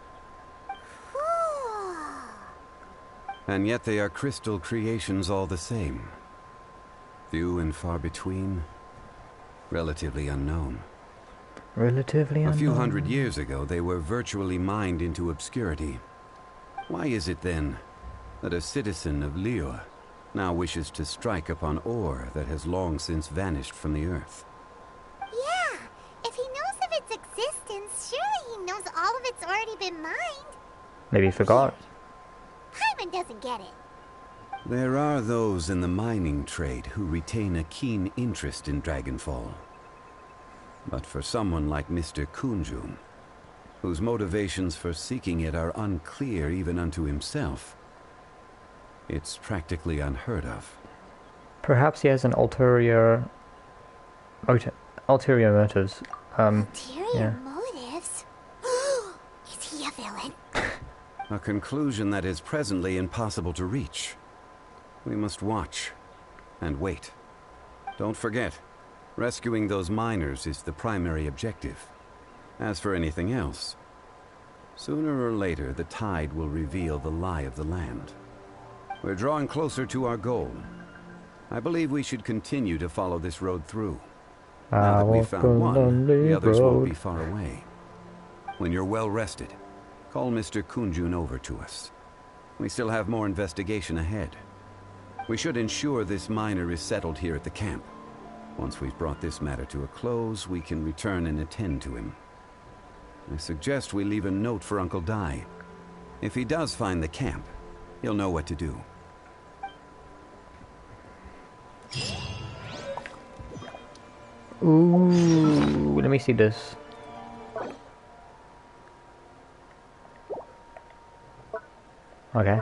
And yet they are crystal creations all the same. Few and far between, relatively unknown. Relatively unknown. A few hundred years ago, they were virtually mined into obscurity. Why is it then that a citizen of Liyue now wishes to strike upon ore that has long since vanished from the earth? Yeah, if he knows of its existence, surely he knows all of it's already been mined. Maybe he forgot. Paimon doesn't get it. There are those in the mining trade who retain a keen interest in Dragonfall. But for someone like Mr. Kunjun, whose motivations for seeking it are unclear even unto himself, it's practically unheard of. Perhaps he has an ulterior motives. Ulterior motives? Is he a villain? A conclusion that is presently impossible to reach. We must watch and wait. Don't forget, rescuing those miners is the primary objective. As for anything else, sooner or later the tide will reveal the lie of the land. We're drawing closer to our goal. I believe we should continue to follow this road through. Now that we've found one, the others won't be far away. When you're well rested, call Mr. Kunjun over to us. We still have more investigation ahead. We should ensure this miner is settled here at the camp. Once we've brought this matter to a close, we can return and attend to him. I suggest we leave a note for Uncle Dai. If he does find the camp, he'll know what to do. Ooh, let me see this. Okay.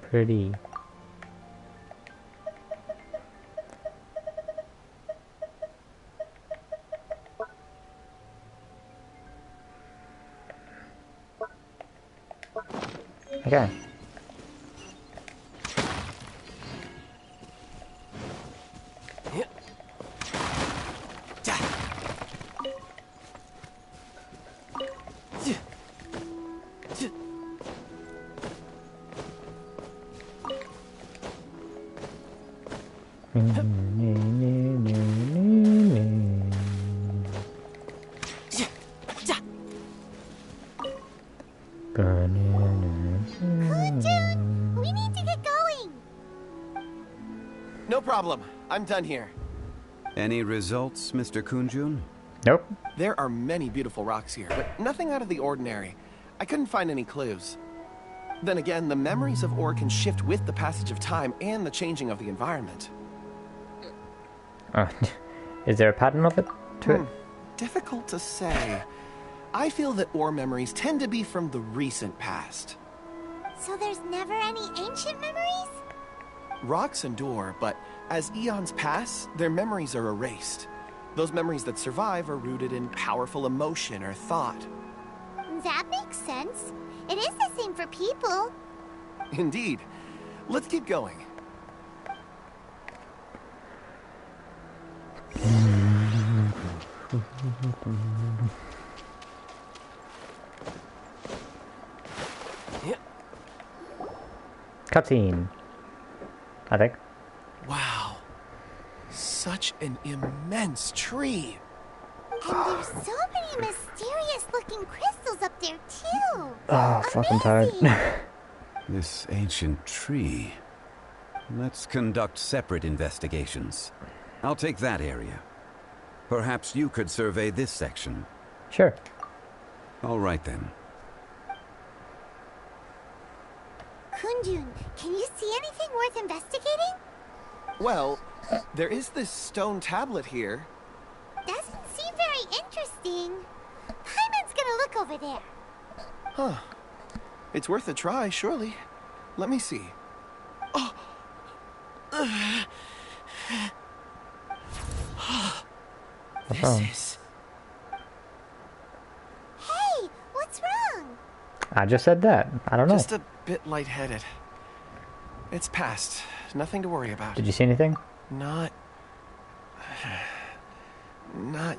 Pretty. Okay. We need to get going. No problem. I'm done here. Any results, Mr. Kunjun? Nope. There are many beautiful rocks here, but nothing out of the ordinary. I couldn't find any clues. Then again, the memories of ore can shift with the passage of time and the changing of the environment. Is there a pattern of it to it? Difficult to say. I feel that ore memories tend to be from the recent past. So there's never any ancient memories? Rocks endure, but as eons pass, their memories are erased. Those memories that survive are rooted in powerful emotion or thought. That makes sense. It is the same for people. Indeed. Let's keep going. Cutscene. I think. Wow. Such an immense tree. And there's so many mysterious-looking crystals up there, too. Oh, fucking tired. This ancient tree. Let's conduct separate investigations. I'll take that area. Perhaps you could survey this section. Sure. All right, then. Kunjun, can you see anything worth investigating? Well, there is this stone tablet here. Doesn't seem very interesting. Paimon's gonna look over there. Huh. It's worth a try, surely. Let me see. Oh! This is... Hey, what's wrong? I just said that. I don't know. Just a bit lightheaded. It's past. Nothing to worry about. Did you see anything? Not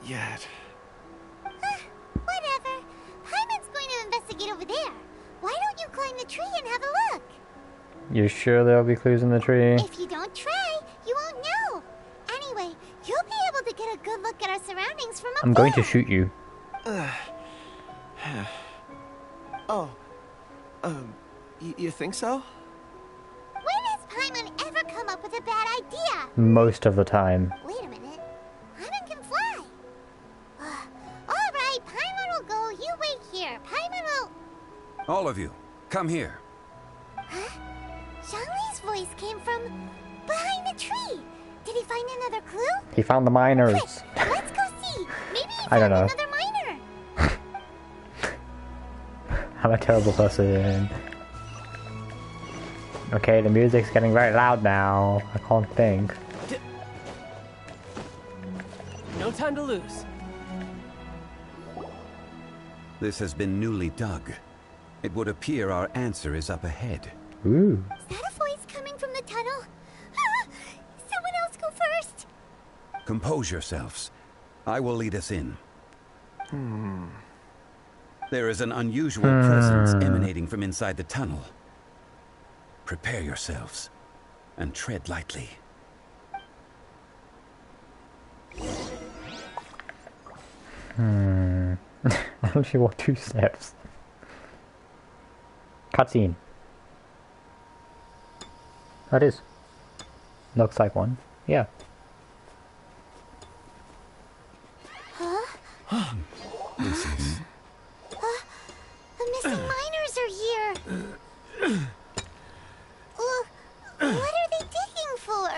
yet. Whatever. Paimon's going to investigate over there. Why don't you climb the tree and have a look? You sure there'll be clues in the tree? If you don't try, you won't know. Anyway, you'll be able to get a good look at our surroundings from up I'm going to shoot you. You think so? When has Paimon ever come up with a bad idea? Most of the time. Wait a minute. Paimon can fly. Alright, Paimon will go. You wait here. Paimon will... All of you, come here. Huh? Zhongli's voice came from behind the tree. Did he find another clue? He found the miners. Quick, let's go see. Maybe he I don't found know. another miner. I'm a terrible person. Okay, the music's getting very loud now. I can't think. No time to lose. This has been newly dug. It would appear our answer is up ahead. Ooh. Is that a voice coming from the tunnel? Someone else go first. Compose yourselves. I will lead us in. There is an unusual presence emanating from inside the tunnel. Prepare yourselves and tread lightly. I only want 2 steps. Cutscene. That is. Looks like one. Yeah. Huh? This is... The missing miners are here. What are they digging for?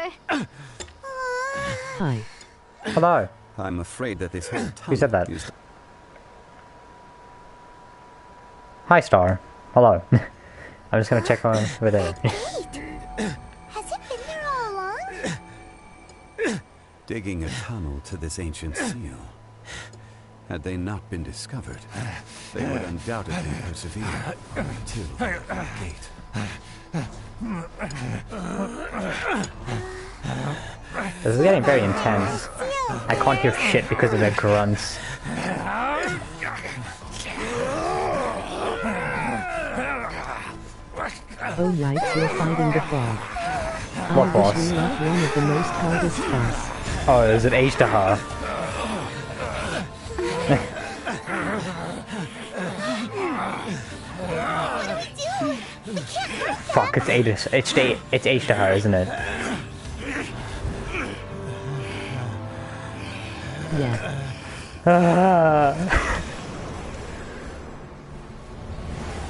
Hi. Hello. I'm afraid that this whole tunnel... Who said that? Hi, Star. Hello. I'm just gonna check on over there. Has it been there all along? Digging a tunnel to this ancient seal. Had they not been discovered, they would undoubtedly persevere until the gate. This is getting very intense. I can't hear shit because of their grunts. Oh right, you're fighting the frog. What I boss? wish we left one of the most hardest boss. Oh, is it H-Dahar? Fuck, it's H-Dahar, isn't it? Yeah.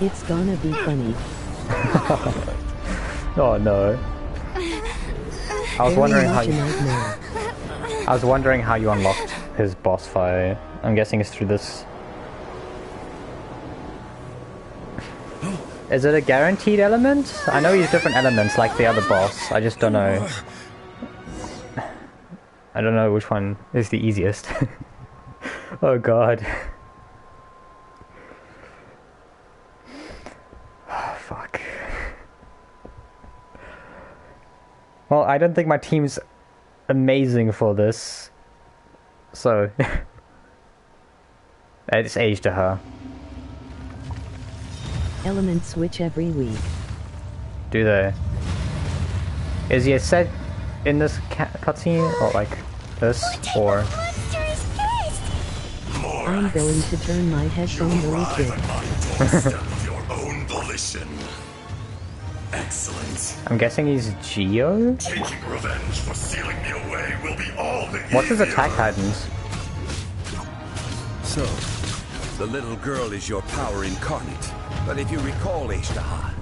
It's gonna be funny. Oh no. I was wondering how you unlocked his boss fight. I'm guessing it's through this. Is it a guaranteed element? I know he's different elements like the other boss. I just don't know. I don't know which one is the easiest. Oh god. Oh, fuck. Well, I don't think my team's amazing for this. So... it's aged to her. Elements switch every week. Do they? Is he a set in this cutscene? Or like this? Or... I'm going to turn my headphone really quick. Your own volition. Excellent. I'm guessing he's Geo? Taking revenge for sealing me away will be all the What's his attack patterns? So, the little girl is your power incarnate. But if you recall, H-Dahar,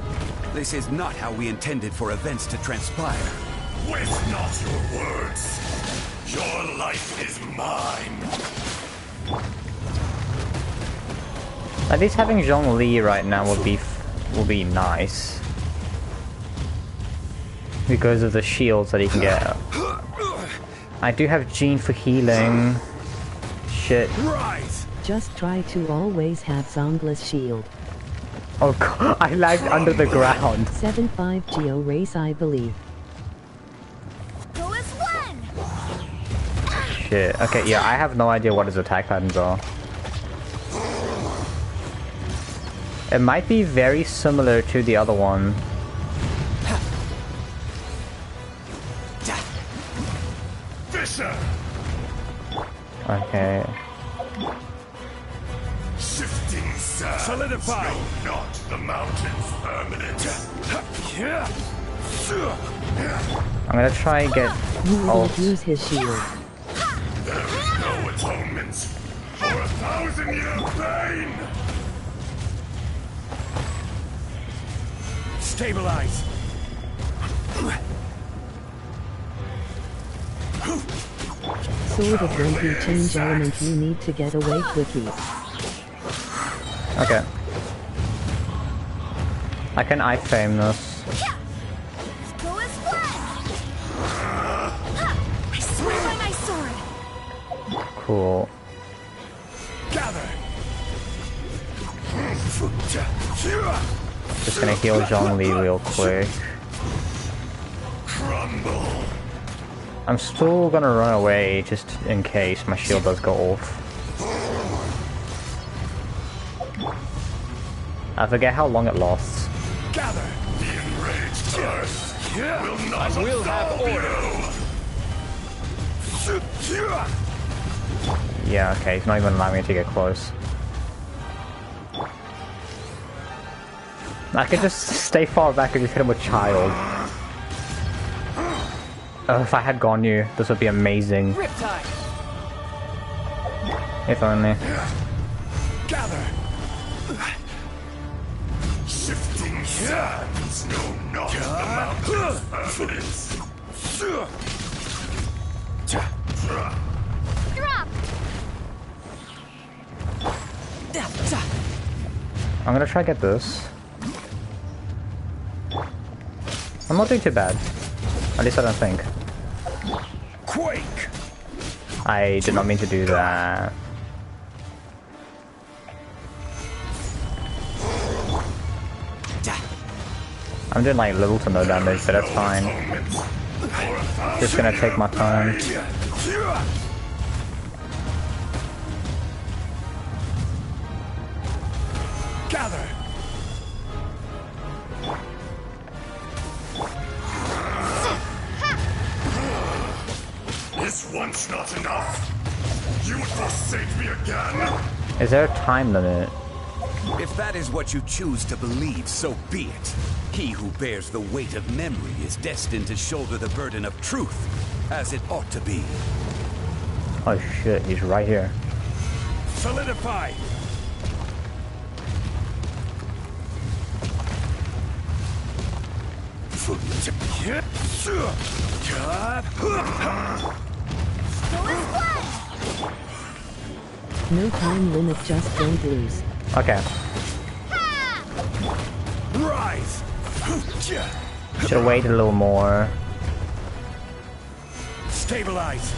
this is not how we intended for events to transpire. Waste not your words. Your life is mine. At least having Zhongli right now will be nice. Because of the shields that he can get. I do have Jean for healing. Shit. Just try to always have Zongla's shield. Oh god, I lagged under the ground. 7-5 Geo race, I believe. Go as one. Shit. Okay, yeah, I have no idea what his attack patterns are. It might be very similar to the other one. Fisher. Okay. Shifting sands. Solidify. No, not the mountains permanent. I'm gonna try and get You will ult. use his shield. There is no atonements for 1,000-year pain. Stabilize. Sword of when you change element you need to get away quickly. Okay. I can iframe this. Go as one. I swear by my sword. Cool. Gather. Just gonna heal Zhongli real quick. I'm still gonna run away just in case my shield does go off. I forget how long it lasts. Gather! The enraged earth will not I will have order. Yeah, okay, he's not even allowing me to get close. I could just stay far back and just hit him with child. If I had Gonyu, this would be amazing. Riptide. If only. Gather! Shifting sands know not the mountain's evidence. Drop! I'm gonna try to get this. I'm not doing too bad. At least I don't think. Quake! I did not mean to do that. I'm doing like little to no damage, but that's fine. Just gonna take my time. Gather! Is once not enough? You would forsake me again? Is there a time limit? If that is what you choose to believe, so be it. He who bears the weight of memory is destined to shoulder the burden of truth, as it ought to be. Oh shit, he's right here. Solidify! No time limit, just don't lose. Okay. Rise! Should have waited a little more. Stabilize!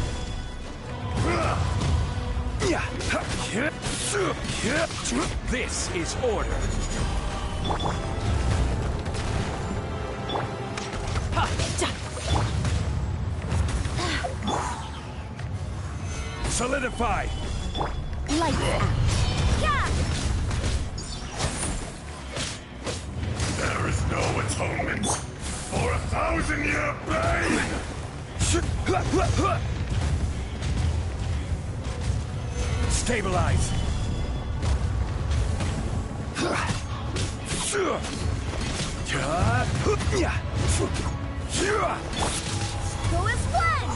This is order. Solidify! Lights out. Yeah! There is no atonement for 1,000-year pain! Stabilize! Go as one!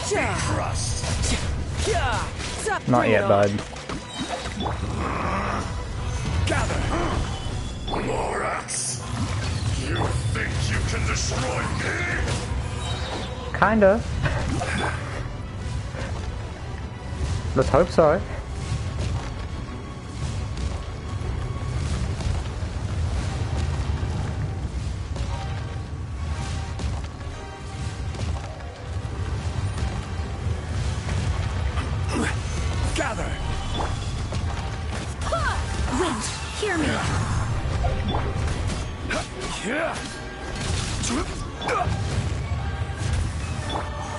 Trust! Not yet, bud. Gather! Morax! You think you can destroy me? Kinda. Let's hope so. Gather! Wind, hear me.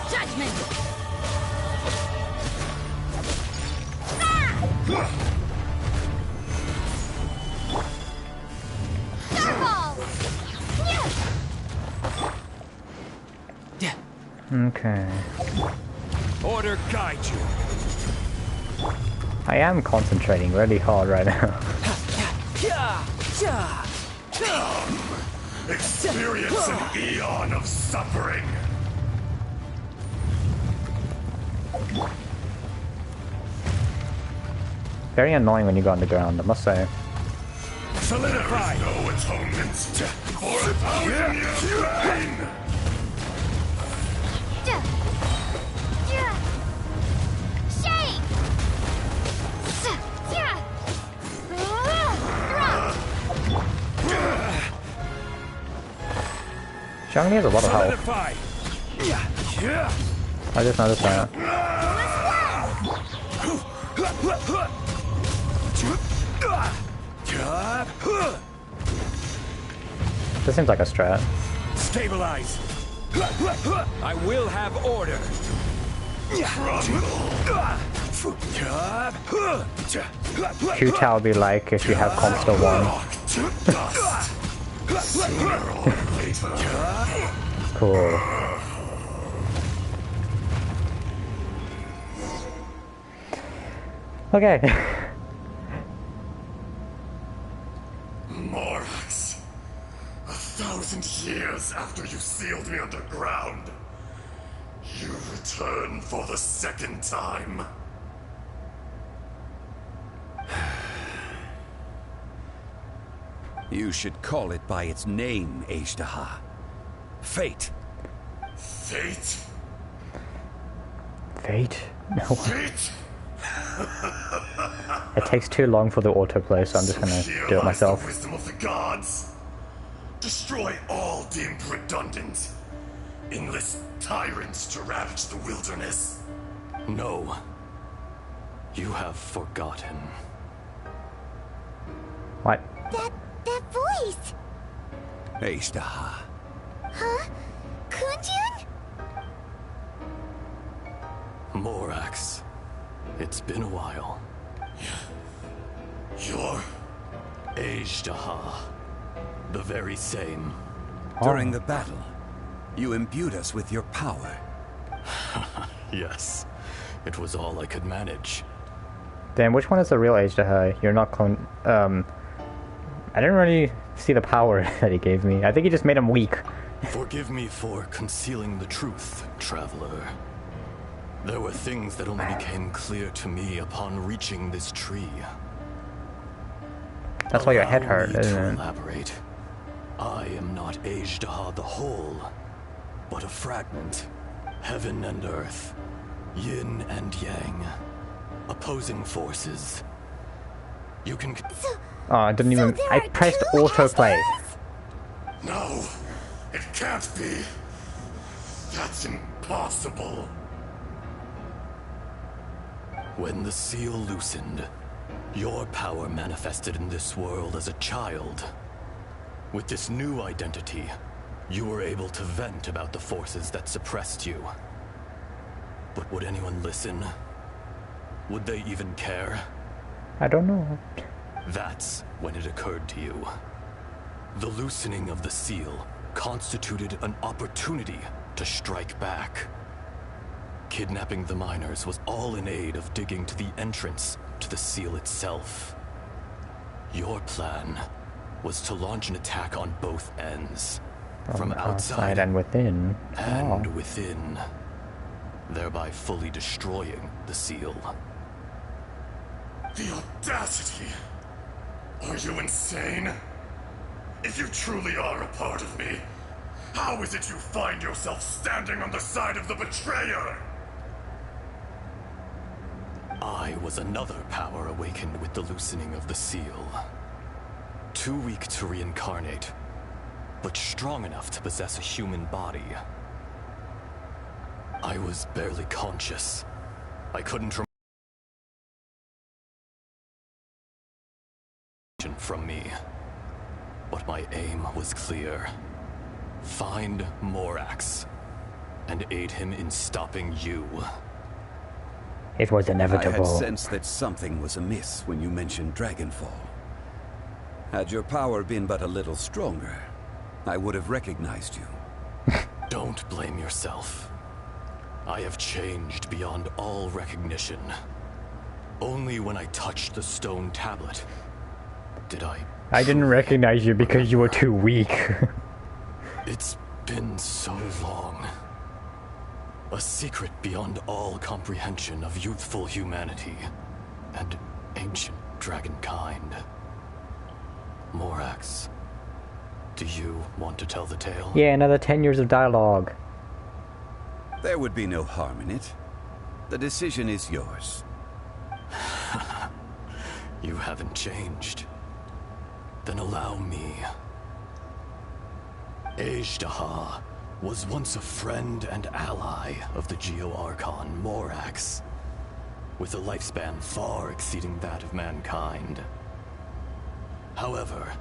Judgment! Okay. Order guide you. I am concentrating really hard right now. Experience an eon of suffering. Very annoying when you go on the ground, I must say. Solidify. There is no atonement for 1,000 years pain. Shake! Zhongli has a lot of health. Solidify. I just noticed that. This seems like a strat. Stabilize. I will have order. Q-Tao would be like if you have Comster 1. Cool. Okay. Morax, 1,000 years after you sealed me underground, you return for the second time. You should call it by its name, Ashtaha. Fate. Fate? Fate? No. Fate? It takes too long for the autoplay, so I'm just gonna do it myself. The wisdom of the gods. Destroy all deemed redundant. Enlist tyrants to ravage the wilderness. No. You have forgotten. What? That voice! Ashtaha. Huh? Kunjun? Morax. It's been a while. You're... Ashtaha. The very same. During the battle, you imbued us with your power. Yes. It was all I could manage. Damn, which one is the real age to her? You're not I didn't really see the power that he gave me. I think he just made him weak. Forgive me for concealing the truth, traveler. There were things that only became clear to me upon reaching this tree. That's why your head hurt, Allow me isn't to it? elaborate. I am not Ashtaha the whole, but a fragment. Heaven and earth, yin and yang, opposing forces. You can... Oh, I didn't even... I pressed autoplay. No, it can't be. That's impossible. When the seal loosened, your power manifested in this world as a child. With this new identity, you were able to vent about the forces that suppressed you. But would anyone listen? Would they even care? I don't know. That's when it occurred to you. The loosening of the seal constituted an opportunity to strike back. Kidnapping the miners was all in aid of digging to the entrance to the seal itself. Your plan was to launch an attack on both ends. From outside and within. And within. Thereby fully destroying the seal. The audacity! Are you insane? If you truly are a part of me, how is it you find yourself standing on the side of the betrayer? I was another power awakened with the loosening of the seal. Too weak to reincarnate, but strong enough to possess a human body. I was barely conscious. I couldn't from me. But my aim was clear. Find Morax and aid him in stopping you. It was inevitable. I had sensed that something was amiss when you mentioned Dragonfall. Had your power been but a little stronger, I would have recognized you. Don't blame yourself. I have changed beyond all recognition. Only when I touched the stone tablet did I didn't recognize you because you were too weak. It's been so long. A secret beyond all comprehension of youthful humanity and ancient dragonkind. Morax, do you want to tell the tale? Yeah, another 10 years of dialogue. There would be no harm in it. The decision is yours. You haven't changed. Then allow me. Ashtaha was once a friend and ally of the Geo-Archon Morax, with a lifespan far exceeding that of mankind. However,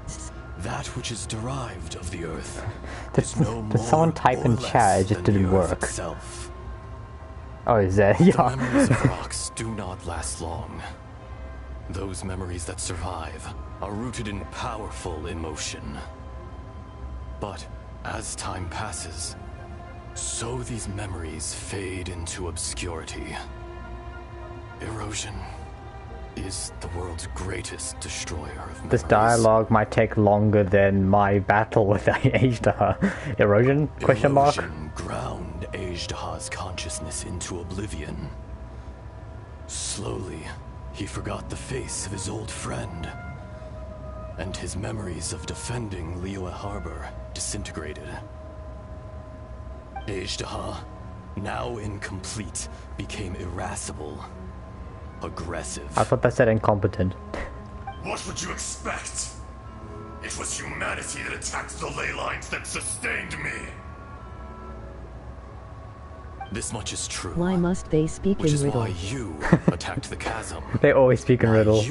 That which is derived of the earth Did someone type in chat? It just didn't work. Itself. Oh, is that? The Yeah. memories of rocks do not last long. Those memories that survive are rooted in powerful emotion. But as time passes, so these memories fade into obscurity. Erosion is the world's greatest destroyer of memories. This dialogue might take longer than my battle with Aishtaha. Erosion? Question mark? Erosion ground Aishtaha's consciousness into oblivion. Slowly, he forgot the face of his old friend, and his memories of defending Liyue Harbor disintegrated. Aishtaha, now incomplete, became irascible, aggressive. I thought that said incompetent. What would you expect? It was humanity that attacked the ley lines that sustained me. This much is true. Why must they speak Which in is riddle? why you attacked the chasm. They always speak in riddle.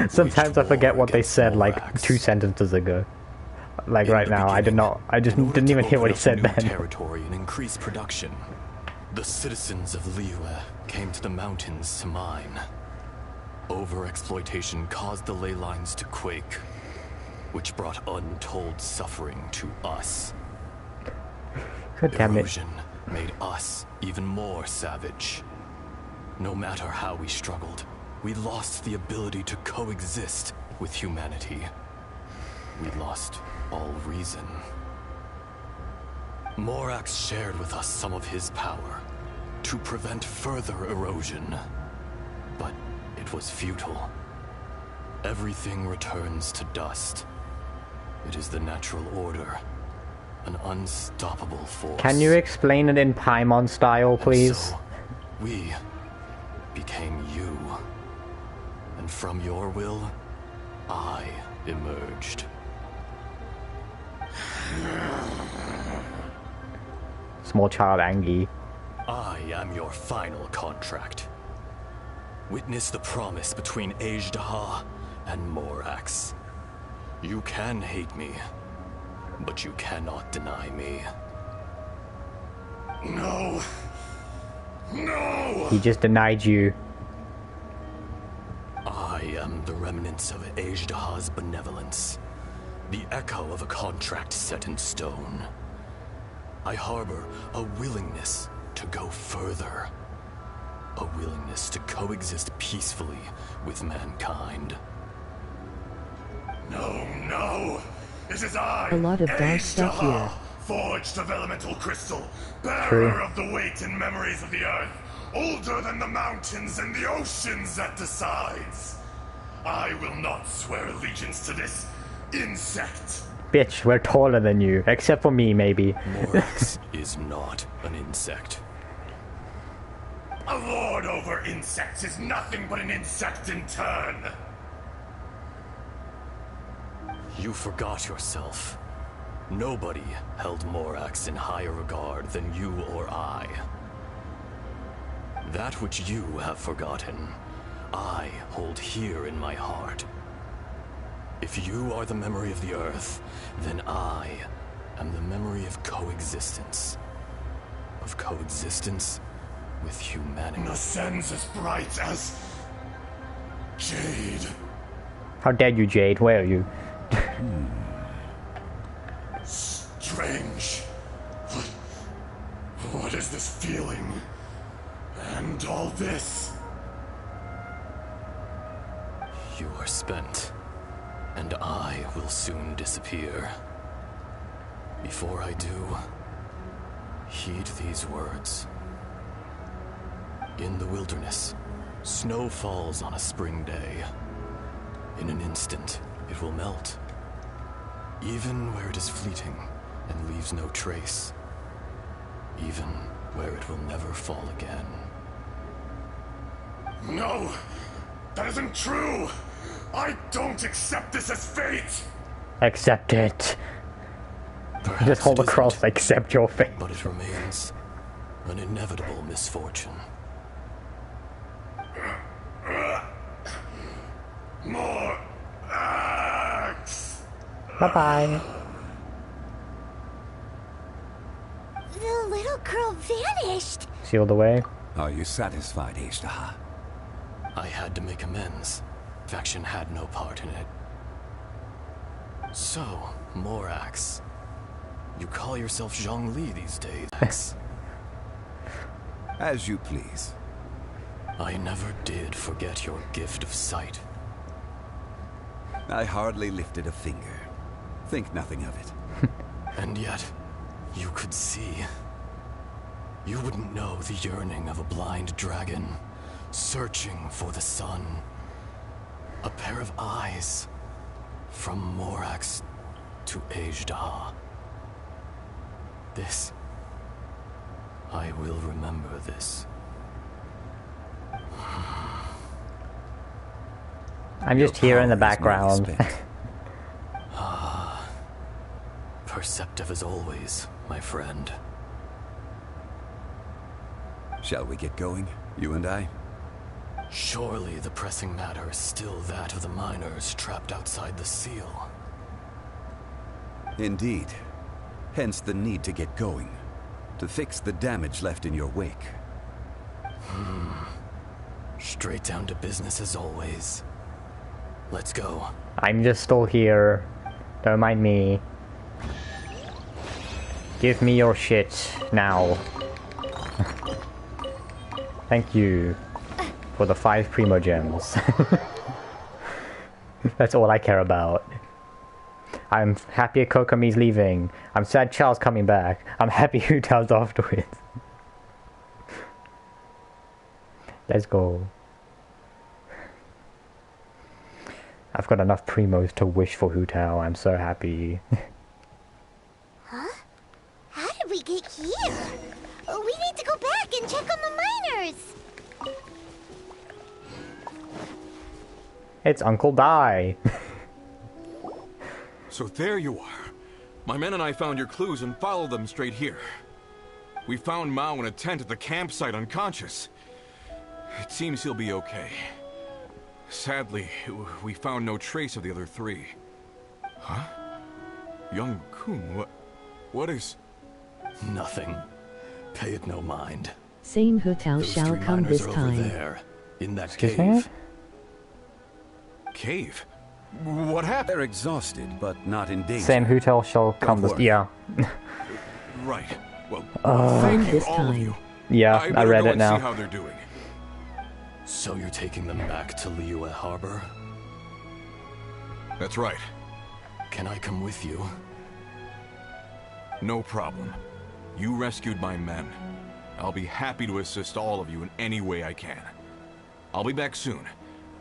Sometimes I forget what they said like 2 sentences ago. Like right now, I just didn't even hear what he said then. Territory and increase production. The citizens of Liyue came to the mountains to mine. Overexploitation caused the ley lines to quake, which brought untold suffering to us. God damn it. Erosion made us even more savage. No matter how we struggled, we lost the ability to coexist with humanity. We lost all reason. Morax shared with us some of his power to prevent further erosion, but it was futile. Everything returns to dust. It is the natural order, an unstoppable force. Can you explain it in Paimon style, please? So, we became you. And from your will, I emerged. Small child Angie. I am your final contract. Witness the promise between Aishtaha and Morax. You can hate me, but you cannot deny me. No. No! He just denied you. I am the remnants of Aishtaha's benevolence. The echo of a contract set in stone. I harbor a willingness to go further. A willingness to coexist peacefully with mankind. No, no! It is I, A lot of dark stuff here. Aishtaha, forged of elemental crystal, bearer True. of the weight and memories of the earth, older than the mountains and the oceans that decides. I will not swear allegiance to this insect. Bitch, we're taller than you. Except for me, maybe. Morax is not an insect. A lord over insects is nothing but an insect in turn. You forgot yourself. Nobody held Morax in higher regard than you or I. That which you have forgotten, I hold here in my heart. If you are the memory of the earth, then I am the memory of coexistence. Of coexistence with humanity. The sun's as bright as jade. How dare you, Jade? Where are you? Strange. What is this feeling? And all this? You are spent, and I will soon disappear. Before I do, heed these words. In the wilderness, snow falls on a spring day. In an instant, it will melt. Even where it is fleeting and leaves no trace. Even where it will never fall again. No! That isn't true! I don't accept this as fate! Accept it. Perhaps Just hold it across, isn't, accept your fate. but it remains an inevitable misfortune. More axe! Bye-bye. The little girl vanished. Sealed away. Are you satisfied, Ishtaha? I had to make amends. Faction had no part in it. So, Morax. You call yourself Zhongli these days. As you please. I never did forget your gift of sight. I hardly lifted a finger. Think nothing of it. And yet, you could see. You wouldn't know the yearning of a blind dragon, searching for the sun. A pair of eyes, from Morax to Ajdah. This, I will remember this. I'm just here in the background. Perceptive as always, my friend. Shall we get going, you and I? Surely the pressing matter is still that of the miners trapped outside the seal. Indeed. Hence the need to get going. To fix the damage left in your wake. Straight down to business as always. Let's go. I'm just still here. Don't mind me. Give me your shit now. Thank you for the 5 Primo Gems. That's all I care about. I'm happy Kokomi's leaving. I'm sad Charles coming back. I'm happy Hu Tao's afterwards. Let's go. I've got enough Primos to wish for Hu Tao. I'm so happy. Huh? How did we get here? We need to go back and check on the miners. It's Uncle Dai. So there you are. My men and I found your clues and followed them straight here. We found Mao in a tent at the campsite unconscious. It seems he'll be okay. Sadly, we found no trace of the other 3. Huh? Young Kun, what is... Nothing. Pay it no mind. Same hotel shall come this Over time. there, in that Excuse cave. me? Cave? What happened? They're exhausted, but not in danger. Same hotel shall come this... Yeah. Right. Well, thank you, this all of time. you. Yeah, I better read go it and now. see how they're doing. So you're taking them back to Liyue Harbor? That's right. Can I come with you? No problem. You rescued my men. I'll be happy to assist all of you in any way I can. I'll be back soon.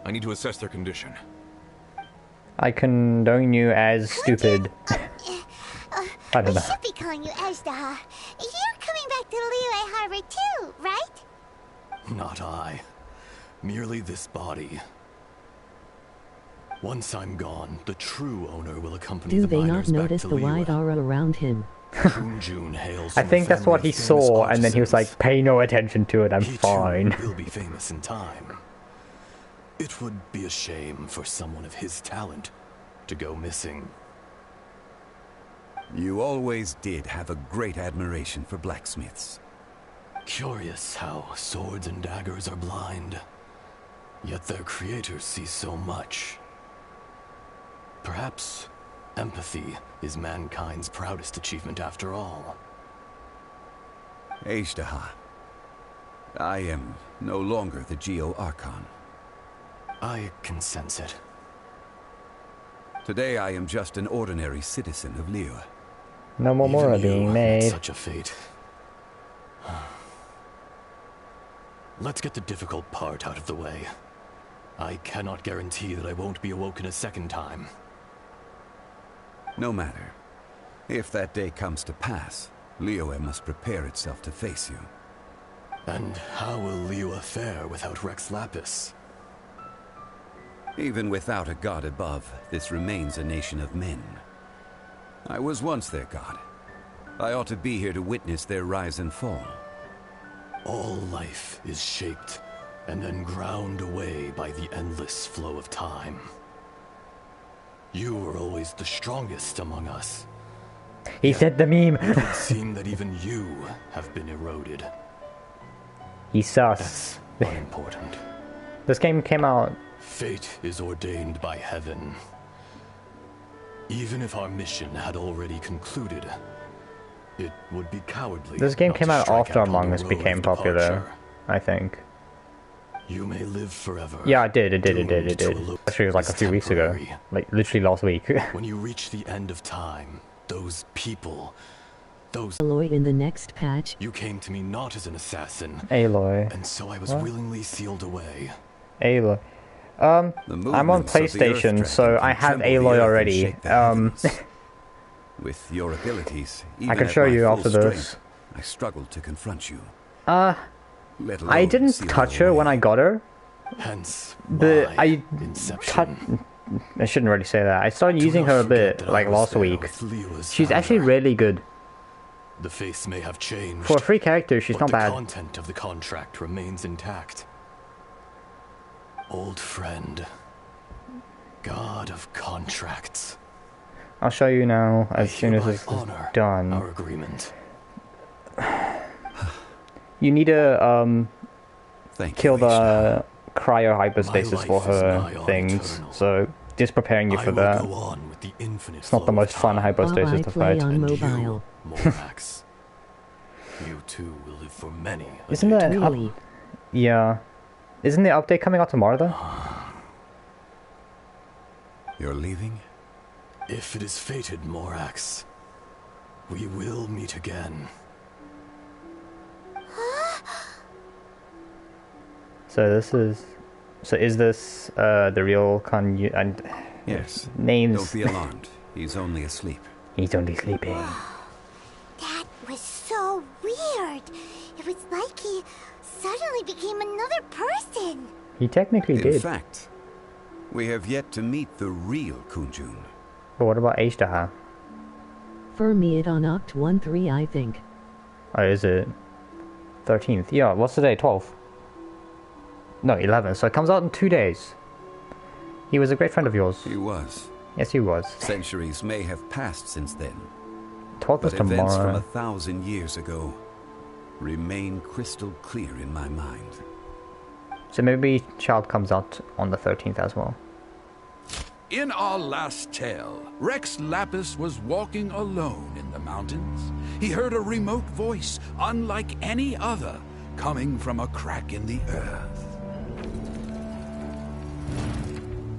I need to assess their condition. I condone you as stupid. I don't know. We should be calling you Ajdah. You're coming back to Liyue Harbor too, right? Not I. Merely this body. Once I'm gone, the true owner will accompany Do the they not miners back notice to the wide Liyue. aura around him? Kunjun hails I from think a that's what family he of famous saw, and then he was artisans. like, pay no attention to it, I'm He fine. too will be famous in time. It would be a shame for someone of his talent to go missing. You always did have a great admiration for blacksmiths. Curious how swords and daggers are blind, yet their creators see so much. Perhaps empathy is mankind's proudest achievement after all. Ajdah, I am no longer the Geo-Archon. I can sense it. Today I am just an ordinary citizen of Liyue. No more Mora Even you being met made. such a fate. Let's get the difficult part out of the way. I cannot guarantee that I won't be awoken a second time. No matter. If that day comes to pass, Liyue must prepare itself to face you. And how will Liyue fare without Rex Lapis? Even without a god above, this remains a nation of men. I was once their god. I ought to be here to witness their rise and fall. All life is shaped and then ground away by the endless flow of time. You were always the strongest among us. He said the meme. It would seem that even you have been eroded. He's sus. Unimportant. This game came out. Fate is ordained by heaven. Even if our mission had already concluded, it would be cowardly. This game not came to out strike after out on Among the Us road became of popular, departure. I think. You may live forever. Yeah, it did. Actually, it was like a few weeks ago. temporary. Like, literally last week. When you reach the end of time, those people, those... Aloy in the next patch. You came to me not as an assassin. Aloy. And so I was What? willingly sealed away. Aloy. I'm on PlayStation, so I have Aloy already. With your abilities, even I can at show my you full after this. strength, I struggled to confront you. Let I alone didn't seal touch you her away. when I got her. Hence, But I inception. I shouldn't really say that. I started using her a bit, like last week. She's actually really good. The face may have changed. For a free character, she's but not bad. The content of the contract remains intact. Old friend. God of contracts. I'll show you now as soon as hereby this is honor done. Our agreement. You need to kill the cryo My hyperstasis life for is her nigh on things. eternal. So just preparing you I for will that. go on with the infinite It's not the flow of most fun time. hyperstasis While I to play fight. on And mobile. you, Morax. You too will live for many. a Isn't day that to Really? Yeah. Isn't the update coming out tomorrow though? You're leaving? If it is fated, Morax, we will meet again. So this is. So is this the real and Yes. names? Don't be alarmed. He's only asleep. He's only sleeping. That was so weird. It was like he suddenly became another person. He technically In did. fact, we have yet to meet the real Kunjun. But what about Ashtaha? For me it on Oct 1-3 I think. Oh, is it 13th? Yeah. What's today? 12th. No, 11th. So it comes out in 2 days. He was a great friend of yours. He was. Yes, he was. Centuries may have passed since then. 12th is But events from tomorrow. 1,000 years ago remain crystal clear in my mind. So maybe Child comes out on the 13th as well. In our last tale, Rex Lapis was walking alone in the mountains. He heard a remote voice, unlike any other, coming from a crack in the earth.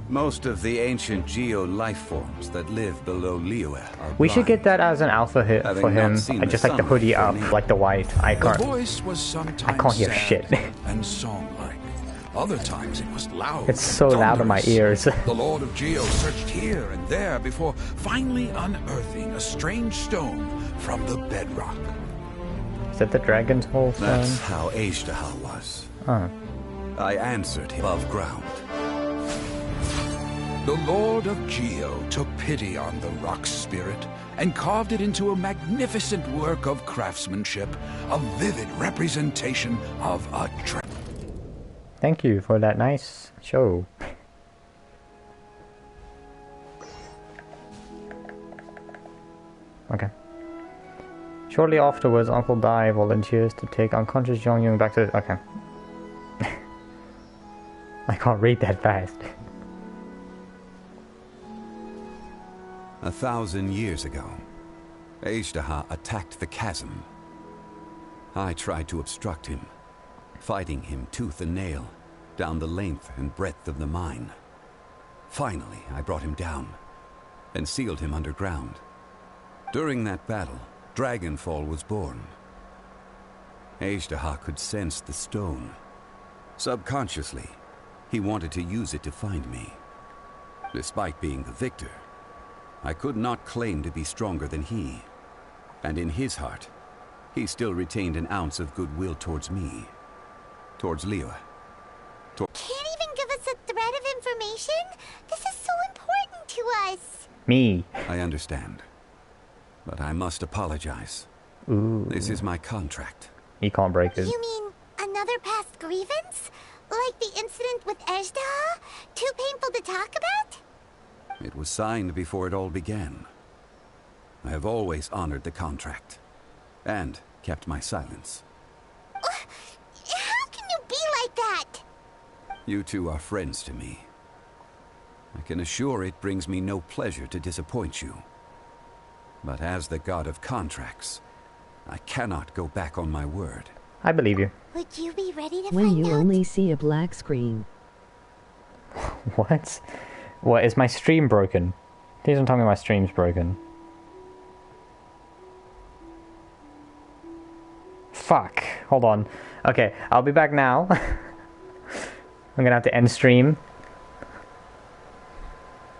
Most of the ancient geo life forms that live below Liyue are We should blind. get that as an alpha hit Having for him. not seen I just the like the sunlight hoodie for up, an age. like the white. I The can't. voice was sometimes can't hear sad shit. and song-like. Other times it was loud. It's so loud in my thunderous. ears. The Lord of Geo searched here and there before finally unearthing a strange stone from the bedrock. Is that the dragon's hole stone? That's how Ashtaha was. Oh. I answered him above ground. The Lord of Geo took pity on the rock spirit and carved it into a magnificent work of craftsmanship, a vivid representation of a dragon. Thank you for that nice show. Okay. Shortly afterwards, Uncle Dai volunteers to take unconscious Yongyun back to... Okay. I can't read that fast. 1,000 years ago, Ashtaha attacked the chasm. I tried to obstruct him, fighting him tooth and nail, down the length and breadth of the mine. Finally, I brought him down, and sealed him underground. During that battle, Dragonfall was born. Ashtaha could sense the stone. Subconsciously, he wanted to use it to find me. Despite being the victor, I could not claim to be stronger than he. And in his heart, he still retained an ounce of goodwill towards me. Towards Liyue. Can't even give us a thread of information? This is so important to us. Me. I understand. But I must apologize. Ooh. This is my contract. He can't break it. You mean another past grievance? Like the incident with Ejda? Too painful to talk about? It was signed before it all began. I have always honored the contract. And kept my silence. How can you be like that? You two are friends to me. I can assure it brings me no pleasure to disappoint you. But as the god of contracts, I cannot go back on my word. I believe you. Would you be ready to When find you out? only see a black screen. What? What, is my stream broken? Please don't tell me my stream's broken. Fuck. Hold on. Okay, I'll be back now. I'm gonna have to end stream.